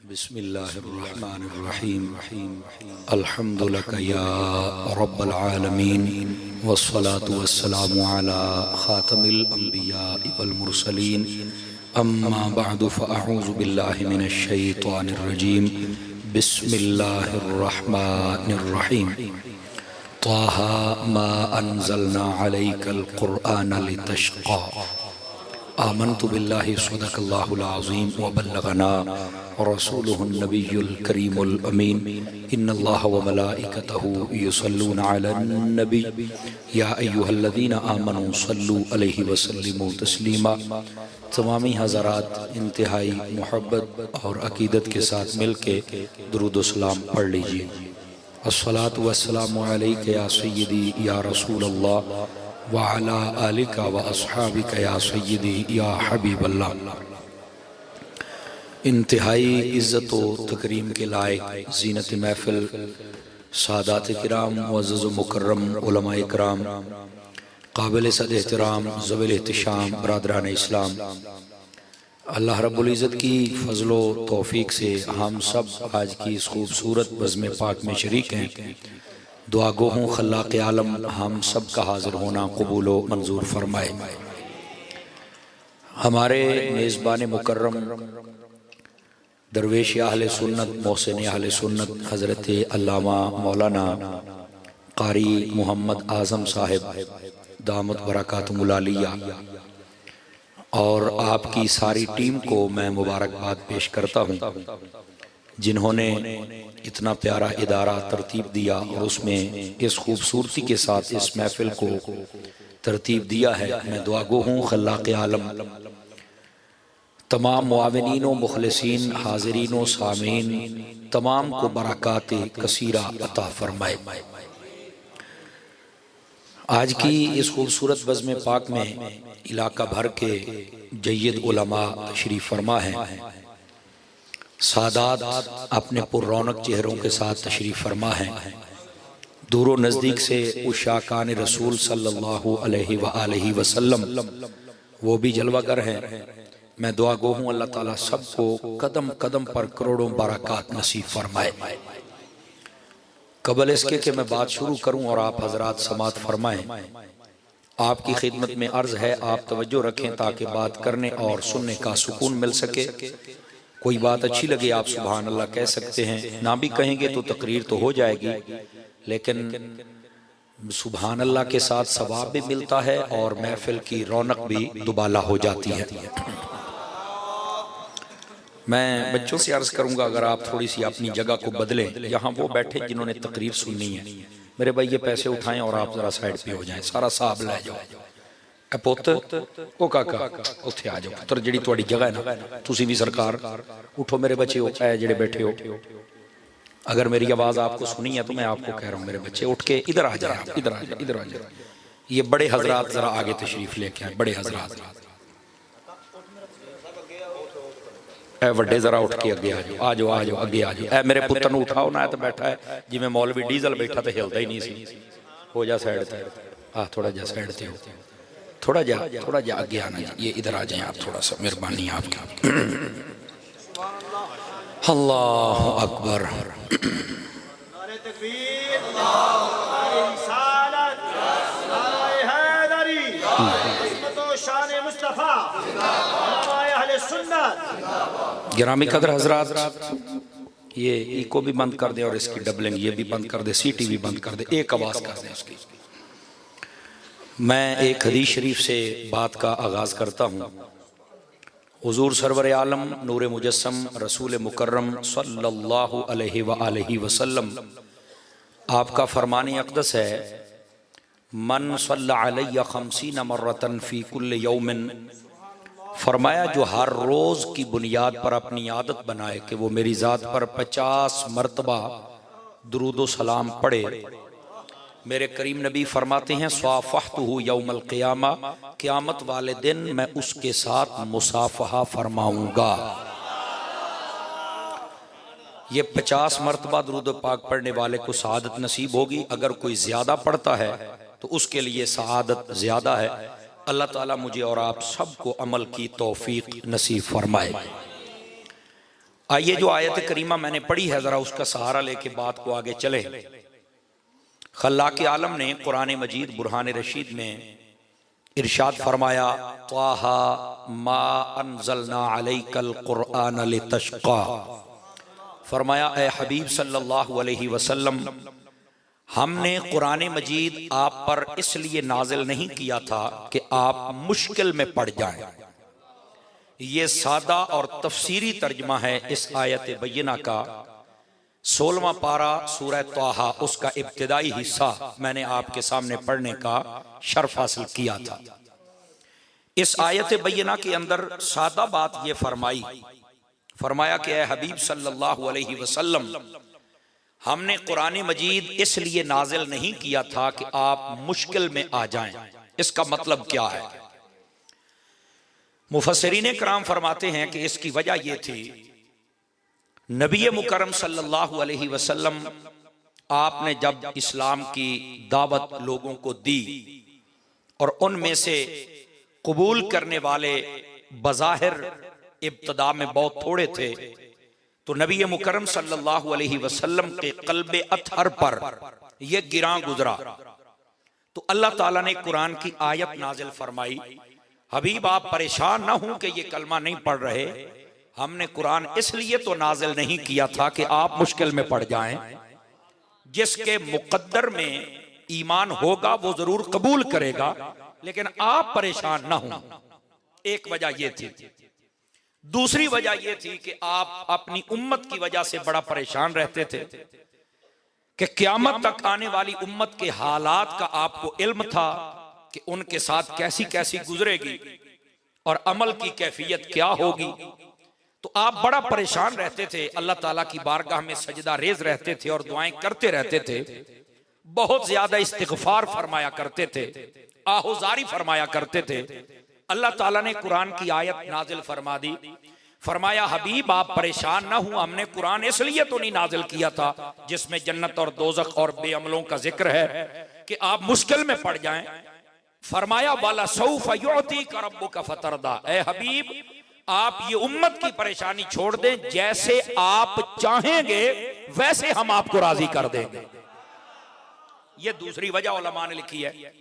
बिस्मिल्लाहिर्रहमानिर्रहीम। अल्हम्दुलिल्लाह या रब्बल आलमीन वस्सलातु वस्सलामु अला खातमिल अंबिया वल मुरसलीन। अम्मा बअदु फ़अऊज़ु बिल्लाहि मिनश शैतानिर रजीम। बिस्मिल्लाहिर्रहमानिर्रहीम। ताहा मा अन्ज़लना अलैकल क़ुरआन लितशक़ा। आमन्तु बिल्लाहि सदक़ल्लाहुल अज़ीम व बल्लगना रसूलुहुन नबियुल करीमुल अमीन। इन्नल्लाह व मलाइकतहु युसल्लूना अलन नबी या अय्युहल्लज़ीना आमनू सल्लु अलैहि व सल्लिमू तस्लीमा। तमामी हज़रात इंतहाई मोहब्बत और अक़ीदत के साथ मिल के दुरूद व सलाम पढ़ लीजिए। अस्सलातु वस्सलामु अलैका या सय्यदी या रसूल अल्लाह व अला आलिका व अस्हाबिका या सय्यदी या हबीबल्लाह। इंतहाई इज़्ज़त व तकरीम के लायक ज़ीनत महफ़िल सादात किराम मुअज़्ज़ज़ व मुकर्रम उलमाए किराम काबिल सद एहतराम ज़वील एहतिशाम बरादरान इस्लाम, अल्लाह रब्बुल इज़्ज़त की फ़ज़ल व तौफ़ीक़ से हम सब आज की इस खूबसूरत बज़्म पाक में शरीक हैं। दुआ गो हूँ खल्लाक़ आलम हम सब का हाज़िर होना कबूल व मंजूर फरमाए। हमारे मेज़बान मुकर्रम दरवेश अहले सुन्नत मोहसिन अहले सुन्नत हज़रत अल्लामा मौलाना क़ारी मोहम्मद आज़म साहिब दामत बरकातुहुल आलिया और आपकी सारी टीम को मैं मुबारकबाद पेश करता हूँ, जिन्होंने इतना प्यारा इदारा तरतीब दिया और उसमें इस खूबसूरती के साथ इस महफिल को तरतीब दिया है। मैं दुआ गो हूँ खल्लाक़ आलम तमाम मुआविनीन व मुखलिसीन हाज़रीन व सामीन तमाम को बरक़ात कसीरा अता फरमाए। आज की इस खूबसूरत बज़्म पाक में इलाका भर के जय्यद उलमा तशरीफ़ फरमा हैं। सादात अपने पुररौनक चेहरों के साथ तशरीफ़ फरमा हैं। दूर व नज़दीक से उशाकान रसूल सल्लल्लाहु अलैहि व आलिहि वसल्लम वो भी जलवागर हैं। मैं दुआ गो हूँ अल्लाह ताला सबको कदम कदम पर करोड़ों बरक़ात नसीब फरमाए। कबल इसके कि मैं बात शुरू करूँ और आप हज़रात समात फरमाएँ, आपकी खिदमत में अर्ज़ है आप तवज्जो रखें ताकि बात करने और सुनने का सुकून मिल सके। कोई बात अच्छी लगे आप सुभान अल्लाह कह सकते हैं, ना भी कहेंगे तो तकरीर तो हो जाएगी, लेकिन सुभान अल्लाह के साथ सवाब भी मिलता है और महफिल की रौनक भी दुबाला हो जाती है। मैं बच्चों से अर्ज़ करूंगा अगर आप थोड़ी सी अपनी जगह को बदलें, यहाँ वो बैठे जिन्होंने तकरीर सुननी है, मेरे भाई ये पैसे उठाएं और आप जरा साइड पे हो जाएं, सारा साहब ले जाओ। ए पुत ओ काका उत्थे आ जाओ पुत्र, जिहड़ी तुहाडी जगह है ना, तुसी भी सरकार उठो मेरे बच्चे, ए जिहड़े बैठे हो, अगर मेरी आवाज़ आपको सुनी है तो मैं आपको कह रहा हूँ मेरे बच्चे उठ के इधर आ जाए, इधर आ जाए, इधर आ जाए। ये बड़े हजरात जरा आगे तशरीफ लेके आए, बड़े हजरात ए वड्डे जरा उठ के अगे आ जाओ, आ जाओ, आ जाओ, अगे आ जाओ। ए मेरे पुत्र नूं उठाओ ना, तो बैठा है जिवें मौलवी डीजल बैठा तो हिलदा ही नहीं सी। हो जा साइड ते, आ थोड़ा जा साइड ते हो, थोड़ा जा आगे आना जी, ये इधर आ जाए आप थोड़ा सा, मेहरबानी आपकी। अल्लाह अकबर। गिरामी कदर हजरात, ये इको भी बंद कर दे और इसकी डबलिंग ये भी बंद कर दे, सीटी भी बंद कर दे, एक आवाज़ कर दे उसकी। मैं एक हदीस शरीफ से बात का आगाज़ करता हूँ। हुजूर सरवर आलम नूर मुजस्सम रसूल मुकर्रम सल्लल्लाहु अलैहि व आलिहि वसल्लम आपका फरमानी अक़दस है, मन सल्ला अलैया खमसीना मर्रतन फ़ी कुल्ल यौमिन, फरमाया जो हर रोज़ की बुनियाद पर अपनी आदत बनाए कि वो मेरी ज़ात पर 50 मरतबा दुरूद व सलाम पढ़े। मेरे करीम नबी फरमाते हैं स्वाफ़हतुहु यौमल क़ियामा, क़यामत वाले दिन मैं उसके साथ मुसाफ़हा फरमाऊँगा। ये 50 मरतबा दुरूद पाक पढ़ने वाले को सआदत नसीब होगी। अगर कोई ज़्यादा पढ़ता है तो उसके लिए सआदत ज़्यादा है। अल्लाह ताला मुझे और आप सबको अमल की तौफीक नसीब फरमाए। आइए जो आयत करीमा मैंने पढ़ी है जरा उसका सहारा लेके बात को आगे चले। खल्लाक़ आलम ने कुरान मजीद बुरहान रशीद में इरशाद फरमाया, त्वाहा मा अनज़लना अलैकल कुरआन लितश्क़ा। फरमाया, ए हबीब सल्लल्लाहु अलैहि वसल्लम, हमने कुरान मजीद आप पर इसलिए नाजिल नहीं किया था कि आप मुश्किल में पड़ जाएं। ये सादा और तफसीरी तर्जमा है इस आयत बय्यना का। 16वां पारा सूरह त्वाहा उसका इब्तिदाई हिस्सा मैंने आपके सामने पढ़ने का शर्फ हासिल किया था। इस आयत बय्यना के अंदर सादा बात ये फरमाया कि ए हबीब सल्लल्लाहु अलैहि वसल्लम, हमने कुरान मजीद इसलिए नाजिल नहीं किया था कि आप मुश्किल में आ जाएं। इसका मतलब क्या है? मुफस्सिरीन कराम फरमाते हैं कि इसकी वजह यह थी, नबी मुकर्रम सल्लल्लाहु अलैहि वसल्लम आपने जब इस्लाम की दावत लोगों को दी और उनमें से कबूल करने वाले बज़ाहिर इब्तिदा में बहुत थोड़े थे, तो नबी मुकर्रम सल्लल्लाहु अलैहि वसल्लम के क़ल्बे अतहर पर यह गिरां गुजरा। तो अल्लाह ताला ने कुरान की आयत नाजिल फरमाई, हबीब आप परेशान ना हो कि ये कलमा नहीं पढ़ रहे, हमने कुरान इसलिए तो नाजिल नहीं किया था कि आप मुश्किल में पड़ जाएं। जिसके मुकद्दर में ईमान होगा वो जरूर कबूल करेगा, लेकिन आप परेशान ना हो। एक वजह यह थी। दूसरी वजह यह थी कि आप अपनी उम्मत की वजह से बड़ा परेशान रहते थे कि क़यामत तक आने वाली उम्मत के हालात का आपको इल्म था कि उनके साथ कैसी कैसी गुजरेगी और अमल की कैफियत क्या होगी। तो आप बड़ा परेशान रहते थे, अल्लाह ताला की बारगाह में सजदा रेज रहते थे और दुआएं करते रहते थे, बहुत ज्यादा इस्तिग़फ़ार फरमाया करते थे, आहुजारी फरमाया करते थे। अल्लाह ताला ने कुरान की आयत नाजिल फरमा दी, फरमाया हबीब आप परेशान ना हो, हमने कुरान इसलिए तो नहीं नाजिल किया था जिसमें जन्नत और दोज़ख और बेअमलों का जिक्र है कि आप मुश्किल में पड़ जाएं। फरमाया वाला सौफ युअतीका रब्बुका फतरदा, ए हबीब आप ये उम्मत की परेशानी छोड़ दें, जैसे आप चाहेंगे वैसे हम आपको राजी कर देंगे। ये दूसरी वजह उलमा ने लिखी है।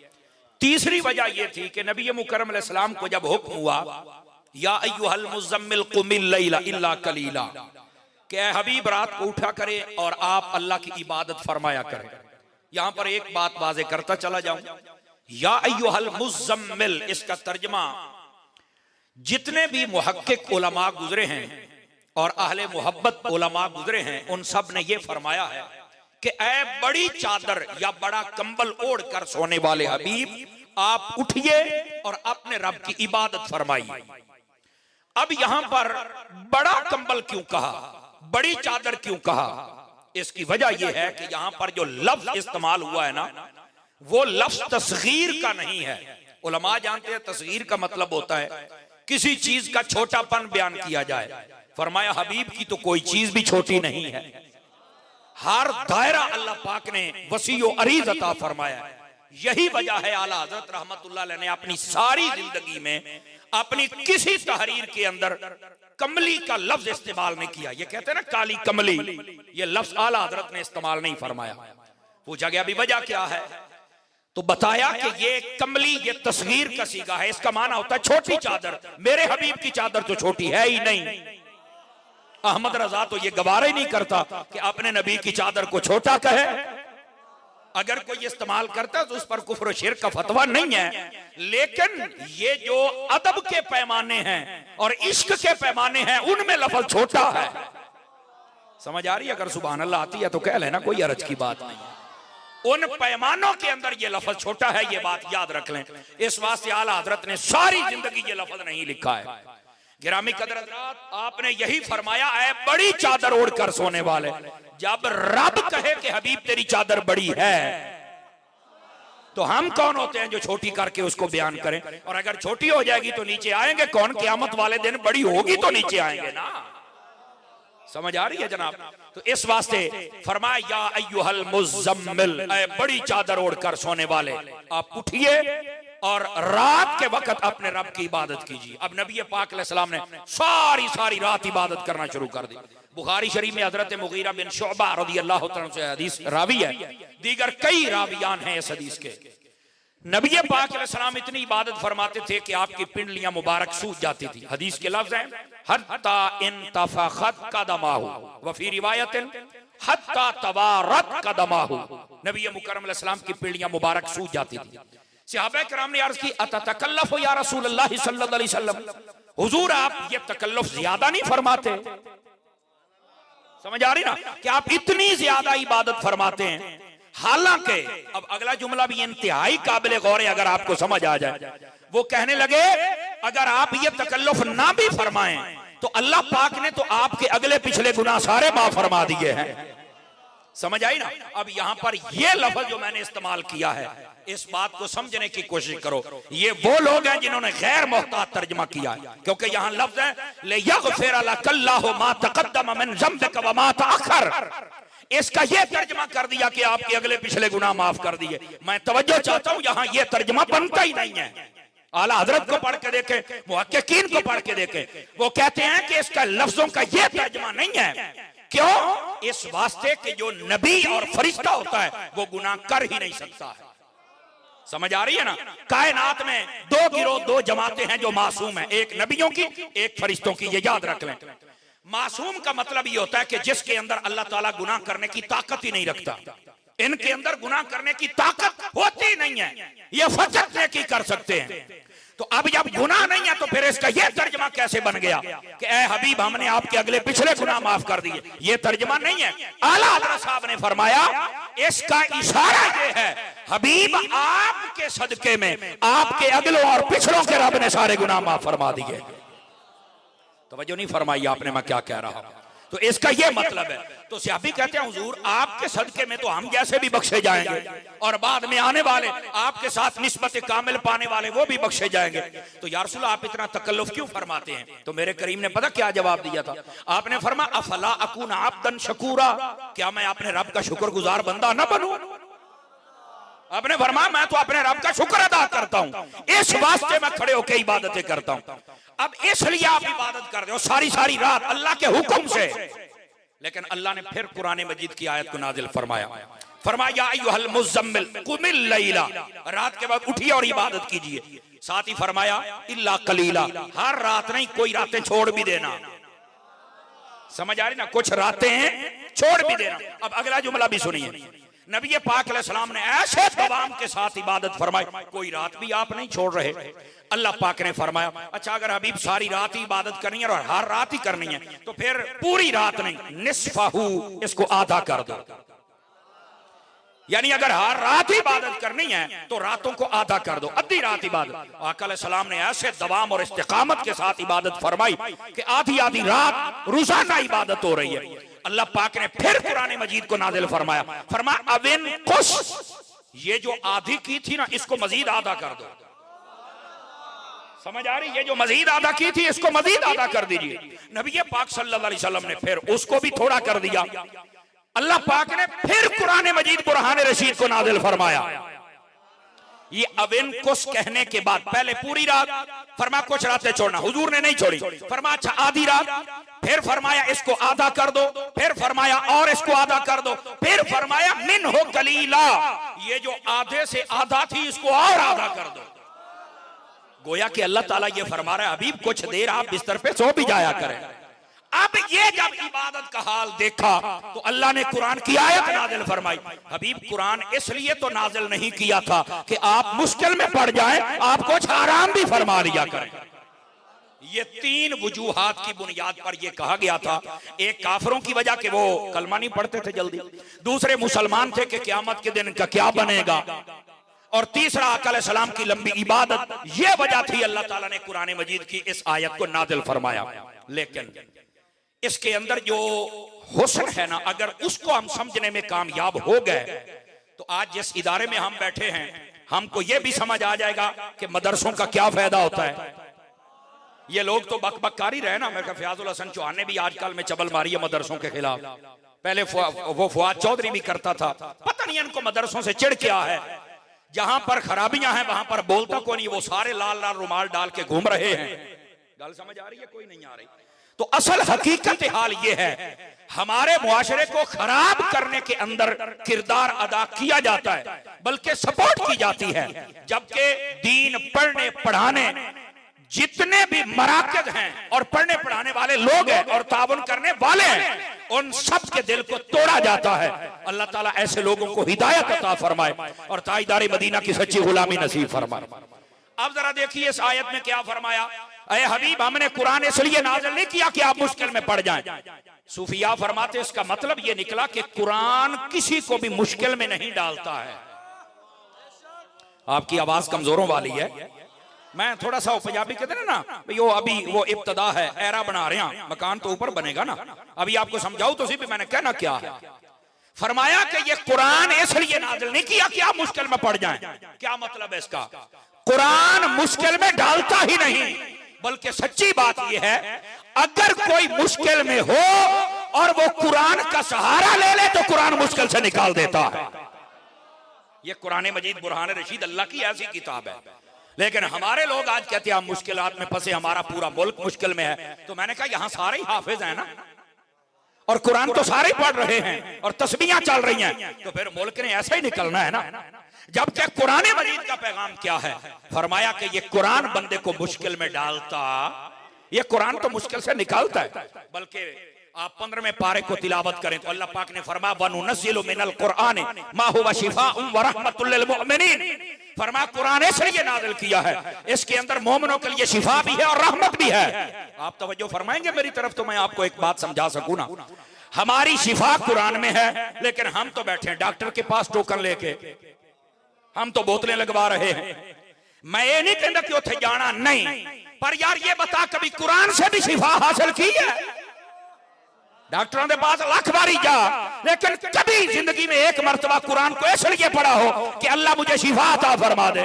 तीसरी वजह यह थी कि नबी मुकर्रम अलैहिस्सलाम को जब हुक्म हुआ, या अय्युहल मुज़म्मिल कुमिल लैला इल्ला कलीला, कि ए हबीब रात को उठा करे और आप अल्लाह की इबादत फरमाया करें। यहां पर एक बात वाज़े करता चला जाऊं, या अय्युहल मुज़म्मिल, इसका तर्जमा जितने भी मुहक्किक उलमा गुजरे हैं और अहले मोहब्बत उलमा गुजरे हैं, उन सब ने यह फरमाया है कि ऐ बड़ी चादर या बड़ा कंबल ओढ़ कर सोने वाले हबीब, आप उठिए और अपने रब की इबादत फरमाइए। अब यहां पर बड़ा कंबल क्यों कहा, बड़ी चादर क्यों कहा? इसकी वजह यह है कि यहां पर जो लफ्ज इस्तेमाल हुआ है ना, वो लफ्ज तस्गीर का नहीं है। उलमा जानते हैं तस्गीर का मतलब होता है किसी चीज का छोटापन बयान किया जाए। फरमाया हबीब की तो कोई चीज भी छोटी नहीं है, हर दायरा अल्लाह पाक ने वसीओ अरीज अता फरमाया है। यही वजह है आला हजरत रहमतुल्लाह अलैह ने अपनी सारी जिंदगी में अपनी किसी तहरीर के अंदर कमली का लफ्ज इस्तेमाल नहीं किया। ये कहते हैं ना काली कमली, ये लफ्ज आला हजरत ने इस्तेमाल नहीं फरमाया। पूछा गया भी वजह क्या है, तो बताया कि ये कमली ये तस्गीर का सीगा है, इसका माना होता है छोटी चादर। मेरे हबीब की चादर तो छोटी है ही नहीं। अहमद रजा तो ये गवारा ही नहीं करता कि अपने नबी की चादर को छोटा कहे। अगर कोई इस्तेमाल करता तो उस पर कुफ्र शिर्क का फतवा नहीं है, लेकिन ये जो अदब के पैमाने हैं और इश्क के पैमाने हैं उनमें लफ्ज छोटा है। समझ आ रही है? अगर सुभान अल्लाह आती है तो कह लेना, कोई अर्ज की बात नहीं है। उन पैमानों के अंदर ये लफ्ज छोटा है, ये बात याद रख लें। इस वास्ते आला हजरत ने सारी जिंदगी ये लफ्ज नहीं लिखा है। गिरामी कदर हज़रात, आपने यही फरमाया है बड़ी चादर ओढ़कर सोने वाले। जब रब कहे कि हबीब तेरी चादर बड़ी है, तो हम कौन होते हैं जो छोटी करके उसको बयान करें? और अगर छोटी हो जाएगी तो नीचे आएंगे कौन? क़यामत वाले दिन बड़ी होगी तो नीचे आएंगे ना। समझ आ रही है जनाब? तो इस वास्ते फरमाया या अय्युहल मुज़म्मिल, ऐ बड़ी चादर ओढ़कर सोने वाले, आप उठिए और रात के वक्त अपने रब की इबादत कीजिए। अब नबी पाक अलैहिस्सलाम ने सारी रात इबादत करना शुरू कर दी। बुखारी शरीफ में हजरत मुगीरा बिन शुअबा रज़ियल्लाहु तआला से हदीस रावी है, दीगर कई रावियान हैं इस हदीस के। नबी पाक अलैहिस्सलाम इतनी इबादत फरमाते थे कि आपकी पिंडलियां मुबारक सूज जाती थी। हदीस के लफ्ज हैं हत्ता इंतफखत कदमाहु व फी रिवायतिन हत्ता तवारत कदमाहु। नबी मुकर्रम अलैहिस्सलाम की पिंडलियां मुबारक सूज जाती थी। सहाबा किराम ने अर्ज की अततकल्लफ या रसूलुल्लाह सल्लल्लाहु अलैहि वसल्लम, हुजूर आप ये तकल्लुफ ज्यादा नहीं फरमाते? समझ आ रही ना कि आप इतनी ज्यादा इबादत फरमाते हैं। हालांकि अब अगला जुमला भी इंतहाई काबिल गौर है, अगर आपको समझ आ जाए। वो कहने लगे अगर आप ये तकल्लुफ ना भी फरमाएं तो अल्लाह पाक ने तो आपके अगले पिछले गुनाह सारे माफ फरमा दिए हैं। समझ आई ना। अब यहां पर यह लफ्ज जो मैंने इस्तेमाल किया है, इस बात को समझने की कोशिश करो। ये वो लोग हैं जिन्होंने गैर मोहतात तर्जमा किया है, क्योंकि यहां लफ्ज है ले यगफिर लकल्लाहु मा तक़द्दम मिन ज़म्बिका व मा तअख़्ख़र। इसका यह तर्जमा कर दिया कि आपके अगले पिछले गुनाह माफ कर दिए। मैं तवज्जो चाहता हूं, यहां यह तर्जमा बनता ही नहीं है। आला हजरत को पढ़ के देखें, मुहक्किकीन को पढ़ के देखें, वो कहते हैं कि इसका लफ्जों का यह तर्जमा नहीं है। क्यों? इस वास्ते कि जो नबी और फरिश्ता होता है वो गुनाह कर ही नहीं सकता है। समझ आ रही है ना। कायनात में दो गिरोह, दो जमातें हैं जो मासूम हैं, एक नबियों की, एक फरिश्तों की। ये याद रख लें। मासूम का मतलब ये होता है कि जिसके अंदर अल्लाह ताला गुनाह करने की ताकत ही नहीं रखता। इनके अंदर गुनाह करने की ताकत होती नहीं है, ये फजत नेकी कर सकते हैं। तो अब जब गुनाह नहीं है तो फिर इसका यह तर्जमा कैसे बन गया कि ए हबीब हमने आपके अगले पिछले गुनाह माफ कर दिए? ये तर्जमा नहीं है। आला हज़रत साहब ने फरमाया इसका इशारा ये है हबीब आपके सदके में आपके अगलों और पिछलों के रब ने सारे गुनाह माफ फरमा दिए। तवज्जो नहीं फरमाई आपने मैं क्या कह रहा हूं। तो इसका यह मतलब है। तो सहाबी कहते हैं हुजूर आपके सदके में तो हम जैसे भी बख्शे जाएंगे और बाद में आने वाले आपके साथ निस्बत कामिल पाने वाले वो भी बख्शे जाएंगे। तो या रसूल आप इतना तकल्लुफ क्यों फरमाते हैं? तो मेरे करीम ने पता क्या जवाब दिया था? आपने फरमाया अफला अकून अब्दन शकूरा, क्या मैं अपने रब का शुक्रगुजार बंदा न बनूं? आपने फरमाया मैं तो अपने रब का शुक्र अदा करता हूं, इस वास्ते मैं खड़े होकर इबादतें करता हूं। अब इसलिए आप इबादत कर रहे हो सारी रात अल्लाह के हुक्म से। लेकिन अल्लाह ने फिर कुरान मजीद की आयत को नाजिल फरमाया, फरमाया अय्युहल मुज़्ज़म्मिल कुमिल लैला, रात के बाद उठिए और इबादत कीजिए। साथ ही फरमाया इल्ला कलीला, हर रात नहीं, कोई रातें छोड़ भी देना। समझ आ रही ना, कुछ रातें हैं छोड़ भी देना। अब अगला जुमला भी सुनिए। नबी पाक अलैहिस्सलाम ने ऐसे दवाम के साथ इबादत फरमाई, कोई रात भी आप नहीं छोड़ रहे। अल्लाह पाक ने फरमाया अच्छा अगर हबीब सारी रात ही इबादत करनी है और हर रात ही करनी है तो फिर पूरी रात नहीं, निस्फहू, इसको आधा कर दो। यानी अगर हर रात ही इबादत करनी है तो रातों को आधा कर दो, आधी रात इबादत। आका अलैहिस्सलाम ने ऐसे दवाम और इस्तिकामत के साथ इबादत फरमाई कि आधी रात रोजाना इबादत हो रही है। अल्लाह पाक ने फिर कुरान मजीद को नाजिल फरमाया, फरमाया अविन कुश, ये जो आधी की थी ना इसको मजीद आधा कर दो। समझ आ रही? ये जो मजीद आधा की थी इसको मजीद आधा कर दीजिए। नबी पाक सल्लल्लाहु अलैहि वसल्लम ने फिर उसको भी थोड़ा कर दिया। अल्लाह पाक ने फिर कुरान मजीद बुरहान रशीद को नाजिल फरमाया। ये अविन कुछ कहने के बाद पहले पूरी रात फरमाया कुछ रातें छोड़ना, हुजूर ने नहीं छोड़ी। फरमाया अच्छा आधी रात, फिर फरमाया इसको आधा कर दो, फिर फरमाया और इसको आधा कर दो, फिर फरमाया मिन हो कलीला, ये जो आधे से आधा थी इसको और आधा कर दो। गोया कि अल्लाह ताला ये फरमा रहा है हबीब कुछ देर आप बिस्तर पे सो भी जाया करें। अब ये जब इबादत का हाल देखा तो अल्लाह ने कुरान की आयत नाजिल फरमाई। हबीब कुरान इसलिए तो नाजिल नहीं किया था कि आप मुश्किल में पड़ जाएं, आप कुछ आराम भी फरमा लिया करें। ये तीन वजूहात की बुनियाद पर यह कहा गया था। एक काफिरों की वजह के वो कलमा नहीं पढ़ते थे जल्दी, दूसरे मुसलमान थे कि क़यामत के दिन का क्या बनेगा, और तीसरा आका अलैहिस्सलाम की लंबी इबादत। ये वजह थी अल्लाह ताला ने कुरान मजीद की इस आयत को नाजिल फरमाया। लेकिन इसके अंदर जो हुस्न है ना, अगर उसको हम समझने में कामयाब हो गए तो आज जिस इदारे में हम बैठे हैं हमको यह भी समझ आ जाएगा कि मदरसों का क्या फायदा होता है। ये लोग तो बकबककारी रहे ना। मेरे फयाजुल हसन चौहान ने भी आजकल में चबल मारी है मदरसों के खिलाफ। पहले वो फुआद चौधरी भी करता था। पता नहीं इनको मदरसों से चिढ़ क्या है, जहां पर खराबियां हैं वहां पर बोलता कोई नहीं, वो सारे लाल लाल रुमाल डाल के घूम रहे हैं। गल समझ आ रही है? कोई नहीं आ रही। तो असल हकीकत हाल ये है, हमारे मुआशरे को खराब करने के अंदर किरदार अदा किया जाता है, बल्कि सपोर्ट की जाती है। जबकि दीन पढ़ने पढ़ाने जितने भी मराकज हैं और पढ़ने पढ़ाने वाले लोग हैं और ताबन करने वाले हैं, उन सब के दिल को तोड़ा जाता है। अल्लाह ताला ऐसे लोगों को हिदायत अता फरमाए और ताईदार मदीना की सच्ची गुलामी नसीब फरमाए। अब जरा देखिए इस आयत में क्या फरमाया, अय हबीब हमने कुरान इसलिए नाज़िल नहीं किया कि आप मुश्किल में पड़ जाएं। सूफिया फरमाते इसका मतलब यह निकला कि कुरान किसी को भी मुश्किल में नहीं डालता है। आपकी आवाज कमजोरों वाली है, मैं थोड़ा सा पंजाबी कहते हैं ना, यो अभी वो इब्तदा है, एरा बना रहे हैं, मकान तो ऊपर बनेगा ना। अभी आपको समझाऊं तो भी मैंने कहना क्या है। फरमाया कि ये कुरान इसलिए नाज़िल नहीं किया कि आप मुश्किल में पड़ जाएं। क्या मतलब है इसका? कुरान मुश्किल में डालता ही नहीं, बल्कि सच्ची बात यह है अगर कोई मुश्किल में हो और वो कुरान का सहारा ले ले तो कुरान मुश्किल से निकाल देता है। ये कुरान मजीद बुरहान रशीद अल्लाह की ऐसी किताब है। लेकिन हमारे लोग आज कहते हैं हम मुश्किलात में फंसे, हमारा पूरा मुल्क मुश्किल में है। तो मैंने कहा यहां सारे ही हाफिज हैं ना, और कुरान तो सारे पढ़ रहे हैं और तस्बीहां चल रही हैं, तो फिर मुल्क ने ऐसा ही निकलना है ना। जबकि कुरान मजीद का पैगाम क्या है? फरमाया कि ये कुरान बंदे को मुश्किल में डालता, ये कुरान तो मुश्किल से निकालता है। बल्कि आप 15वें पारे को तिलावत करें तो अल्लाह पाक ने फरमाया वनुनज़्ज़िलु मिनल कुरआन मा हुवा शिफाउन व रहमतुल लिल मुमिनीन। फरमाया कुरान इसलिए नाज़िल किया है, इसके अंदर मोमिनों के लिए शिफा भी है और रहमत भी है। आप तवज्जो फरमाएंगे मेरी तरफ तो मैं आपको एक बात समझा सकूं ना। हमारी शिफा कुरान में है, लेकिन हम तो बैठे हैं डॉक्टर के पास टोकन लेके, हम तो बोतलें लगवा रहे हैं। मैं ये नहीं कहता कि उठे जाना नहीं, पर यार ये बता कभी कुरान से भी शिफा हासिल की है? डॉक्टरों के पास लाख बारी जा, लेकिन कभी जिंदगी में एक मर्तबा कुरान को इसलिए पढ़ा हो कि अल्लाह मुझे शिफा अता फरमा दे?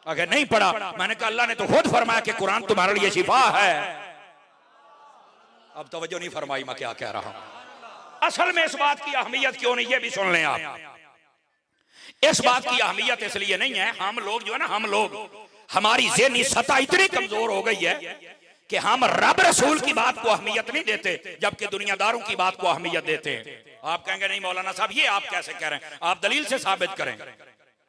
अगर नहीं पढ़ा, मैंने कहा अल्लाह ने तो खुद फरमाया कि कुरान तुम्हारे लिए शिफा है। अब तवज्जो नहीं फरमाई मैं क्या कह रहा हूं। असल में इस बात की अहमियत क्यों नहीं, ये भी सुन लें आप। इस बात की अहमियत इसलिए नहीं है, हम लोग जो है ना, हम लोग हमारी ज़हनी सतह इतनी कमजोर हो गई है कि हम रब रसूल की बात को अहमियत नहीं देते, जबकि दुनियादारों की बात को अहमियत देते हैं। आप कहेंगे नहीं मौलाना साहब ये आप कैसे कह रहे हैं, आप दलील से साबित करें।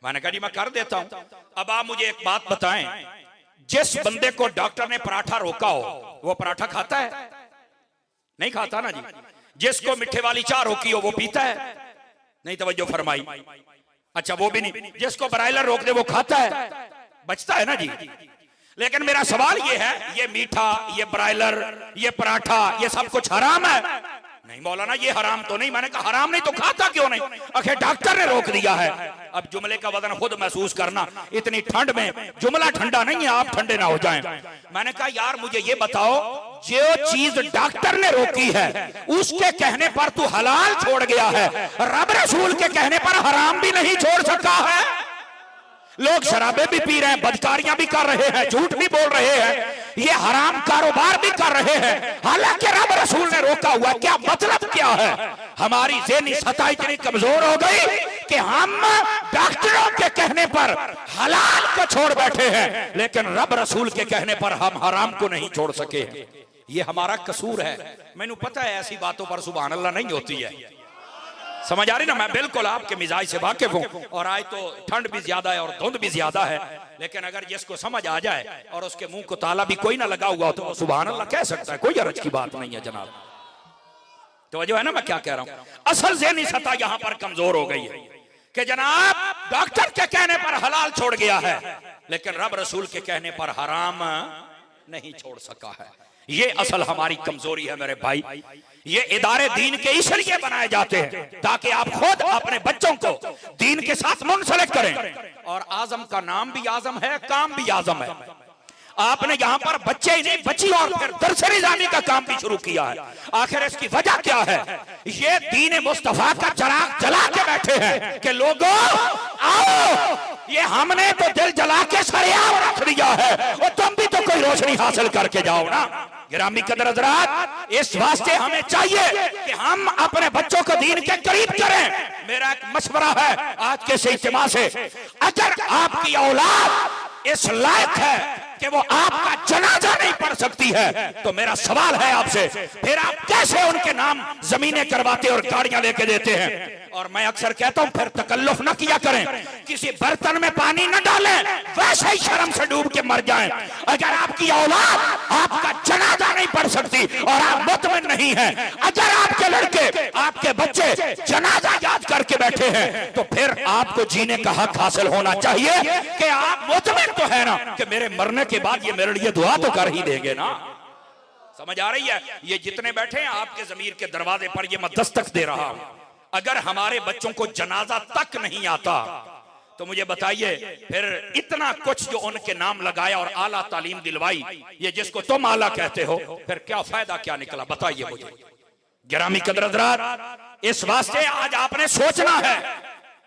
मैंने कहा जी मैं कर देता हूं। अब आप मुझे एक बात बताएं, जिस बंदे को डॉक्टर ने पराठा रोका हो वो पराठा खाता है? नहीं खाता ना जी। जिसको मिठे वाली चाय रोकी हो वो पीता है? नहीं तवज्जो फरमाई। अच्छा वो भी नहीं। जिसको ब्रायलर रोक दे वो खाता है? बचता है ना जी। लेकिन मेरा सवाल ये है, ये मीठा, ये ब्रायलर, ये पराठा, ये सब कुछ हराम है? नहीं मौलाना ये हराम तो नहीं। मैंने कहा हराम नहीं तो खाता क्यों नहीं? आखिर डॉक्टर ने रोक दिया है। अब जुमले का वजन खुद महसूस करना, इतनी ठंड में जुमला ठंडा नहीं है, आप ठंडे ना हो जाएं। मैंने कहा यार मुझे ये बताओ, जो चीज डॉक्टर ने रोकी है उसके कहने पर तू हलाल छोड़ गया है, रब रसूल के कहने पर हराम भी नहीं छोड़ सका है। लोग शराबे भी पी रहे हैं, बदकारियां भी कर रहे हैं, झूठ भी बोल रहे हैं, ये हराम कारोबार भी कर रहे हैं, हालांकि रब रसूल ने रोका हुआ। क्या मतलब क्या है? हमारी ज़हनी सतह इतनी कमजोर हो गई कि हम डॉक्टरों के कहने पर हलाल को छोड़ बैठे हैं, लेकिन रब रसूल के कहने पर हम हराम को नहीं छोड़ सके। ये हमारा कसूर है। मैंने पता है ऐसी बातों पर सुभान अल्लाह नहीं होती है, समझ आ रही ना। मैं बिल्कुल आपके मिजाज से वाकिफ हूं, और आज तो ठंड भी ज्यादा है और धुंध भी ज्यादा है, लेकिन अगर जिसको समझ आ जाए और उसके मुंह को ताला भी कोई ना लगा हुआ तो सुभान अल्लाह कह सकता है, कोई हर्ज की बात नहीं है जनाब। तो जो है ना मैं क्या कह रहा हूं, असल ज़हनी सतह यहां पर कमजोर हो गई है कि जनाब डॉक्टर के कहने पर हलाल छोड़ गया है, लेकिन रब रसूल के कहने पर हराम नहीं छोड़ सका है। ये असल हमारी कमजोरी है मेरे भाई। ये इदारे दीन के इसलिए बनाए जाते हैं ताकि आप खुद अपने बच्चों को दीन के साथ मुंसलिक करें। और आजम का नाम भी आजम है, काम भी आजम है। आपने यहाँ पर बच्चे ही नहीं बच्ची और फिर दरस निज़ामी का काम भी शुरू किया है। आखिर इसकी वजह क्या है? ये दीन मुस्तफा का चिराग जला के बैठे हैं कि लोगों आओ, ये हमने तो दिल जला के सरियाव रख दिया है और तुम भी तो कोई रोशनी हासिल करके जाओ ना। गिरामी कदर हज़रात, इस वास्ते हमें चाहिए कि हम अपने बच्चों को दीन के करीब करें, मेरा एक मशवरा है आज के इस इज्तिमा से, अगर आपकी औलाद इस लायक है कि वो आपका जनाजा नहीं पढ़ सकती है, तो मेरा सवाल है आपसे, फिर आप कैसे उनके नाम जमीनें करवाते और गाड़ियां लेके देते हैं? और मैं अक्सर कहता हूं फिर तकल्लुफ ना किया करें, किसी बर्तन में पानी न डालें, वैसे ही शर्म से डूब के मर जाएं। अगर आपकी औलाद आपका जनाजा नहीं पढ़ सकती और आप मुतमिन नहीं हैं, अगर आपके लड़के आपके बच्चे जनाजा याद करके बैठे हैं, तो फिर आपको जीने का हक हासिल होना चाहिए कि आप मुतमिन तो है ना कि मेरे मरने के बाद ये मेरे लिए दुआ तो कर ही देंगे ना। समझ आ रही है? ये जितने बैठे हैं आपके ज़मीर के दरवाजे पर ये मैं दस्तक दे रहा हूं। अगर हमारे बच्चों को जनाजा तक नहीं आता तो मुझे बताइए फिर इतना कुछ जो उनके नाम लगाया और आला तालीम दिलवाई, ये जिसको तुम आला कहते हो, फिर क्या फायदा क्या निकला? बताइए मुझे। गिरामी कदर हज़रात, इस वास्ते आज आपने सोचना है,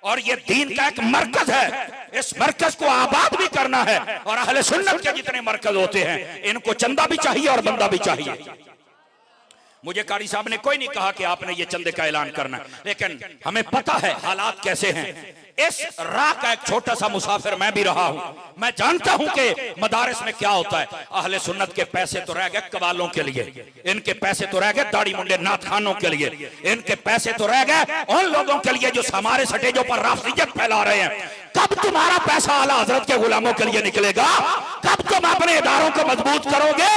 और ये दीन का एक मरकज है, इस मरकज को आबाद भी करना है। और अहले सुन्नत के जितने मरकज होते हैं इनको चंदा भी चाहिए और बंदा भी चाहिए। मुझे कारी साहब ने कोई नहीं कहा कि आपने ये चंदे का ऐलान करना है, लेकिन हमें पता है हालात कैसे हैं। इस राह का एक छोटा सा मुसाफिर मैं भी रहा हूं, मैं जानता हूं कि मदारिस में क्या होता है। अहले सुन्नत के पैसे तो रह गए कवालों के लिए, इनके पैसे तो रह गए दाढ़ी मुंडे नाथखानों के लिए, इनके पैसे तो रह गए उन लोगों के लिए जो हमारे सटेजों पर राफियत फैला रहे हैं। कब तुम्हारा पैसा आला हजरत के गुलामों के लिए निकलेगा? कब तुम अपने इदारों को मजबूत करोगे?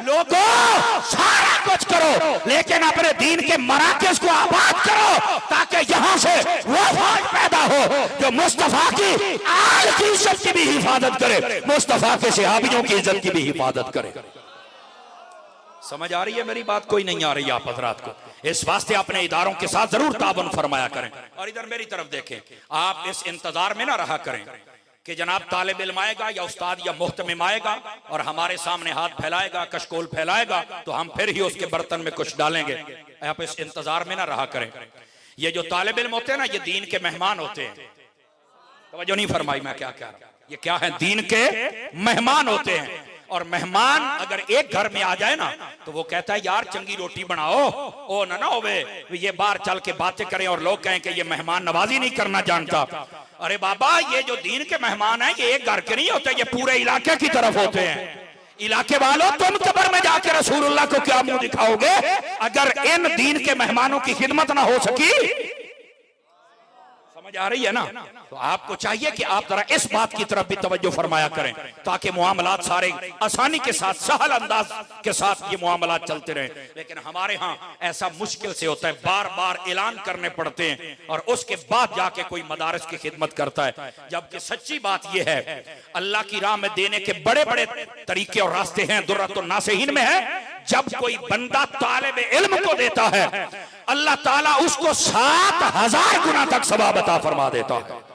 लोगों, सारा कुछ करो, लेकिन अपने दीन के मराकज़ को आबाद करो, ताकि यहां से वो फौज पैदा हो जो मुस्तफा की आल की इज्जत की भी हिफाजत करे, मुस्तफा के सहाबियों की इज्जत की भी हिफाजत करे। समझ आ रही है मेरी बात? कोई नहीं आ रही आप हजरात को? इस वास्ते अपने इदारों के साथ जरूर ताबन फरमाया करें। और इधर मेरी तरफ देखें, आप इस इंतजार में ना रहा करें कि जनाब तालिब इल्म आएगा या उस्ताद या मुहतमिम आएगा और हमारे सामने हाथ फैलाएगा, कशकोल फैलाएगा, तो हम फिर ही उसके बर्तन में कुछ डालेंगे। आप इस इंतजार में ना रहा करें। ये जो तालिब इल्म होते हैं ना, ये दीन के मेहमान होते हैं। तवज्जो नहीं फरमाई मैं क्या कह रहा हूं? ये क्या है? दीन के मेहमान होते हैं। और मेहमान अगर एक घर में आ जाए ना, तो वो कहता है यार चंगी रोटी बनाओ, ओ ना होवे ये बाहर चल के बातें करें और लोग कहें कि ये मेहमान नवाजी नहीं करना जानता। अरे बाबा, ये जो दीन के मेहमान हैं ये एक घर के नहीं होते, ये पूरे इलाके की तरफ होते हैं। इलाके वालों, तुम कब्र में जाकर रसूलुल्लाह को क्या मुंह दिखाओगे अगर इन दीन के मेहमानों की खिदमत ना हो सकी? समझ आ रही है ना? तो आपको चाहिए कि आप जरा इस बात की तरफ भी तवज्जो फरमाया करें, ताकि मुआमलात सारे आसानी के साथ, सहल अंदाज के साथ ये मुआमलात चलते रहें। लेकिन हमारे यहाँ ऐसा मुश्किल से होता है, बार बार ऐलान करने पड़ते हैं और उसके बाद जाके कोई मदारिस की खिदमत करता है। जबकि सच्ची बात यह है, अल्लाह की राह में देने के बड़े बड़े तरीके और रास्ते हैं। दुर्रतुन नासिहीन में है, जब कोई बंदा तालिब इल्म को देता है, अल्लाह ताला उसको 7000 गुना तक सवाब अता फरमा देता है।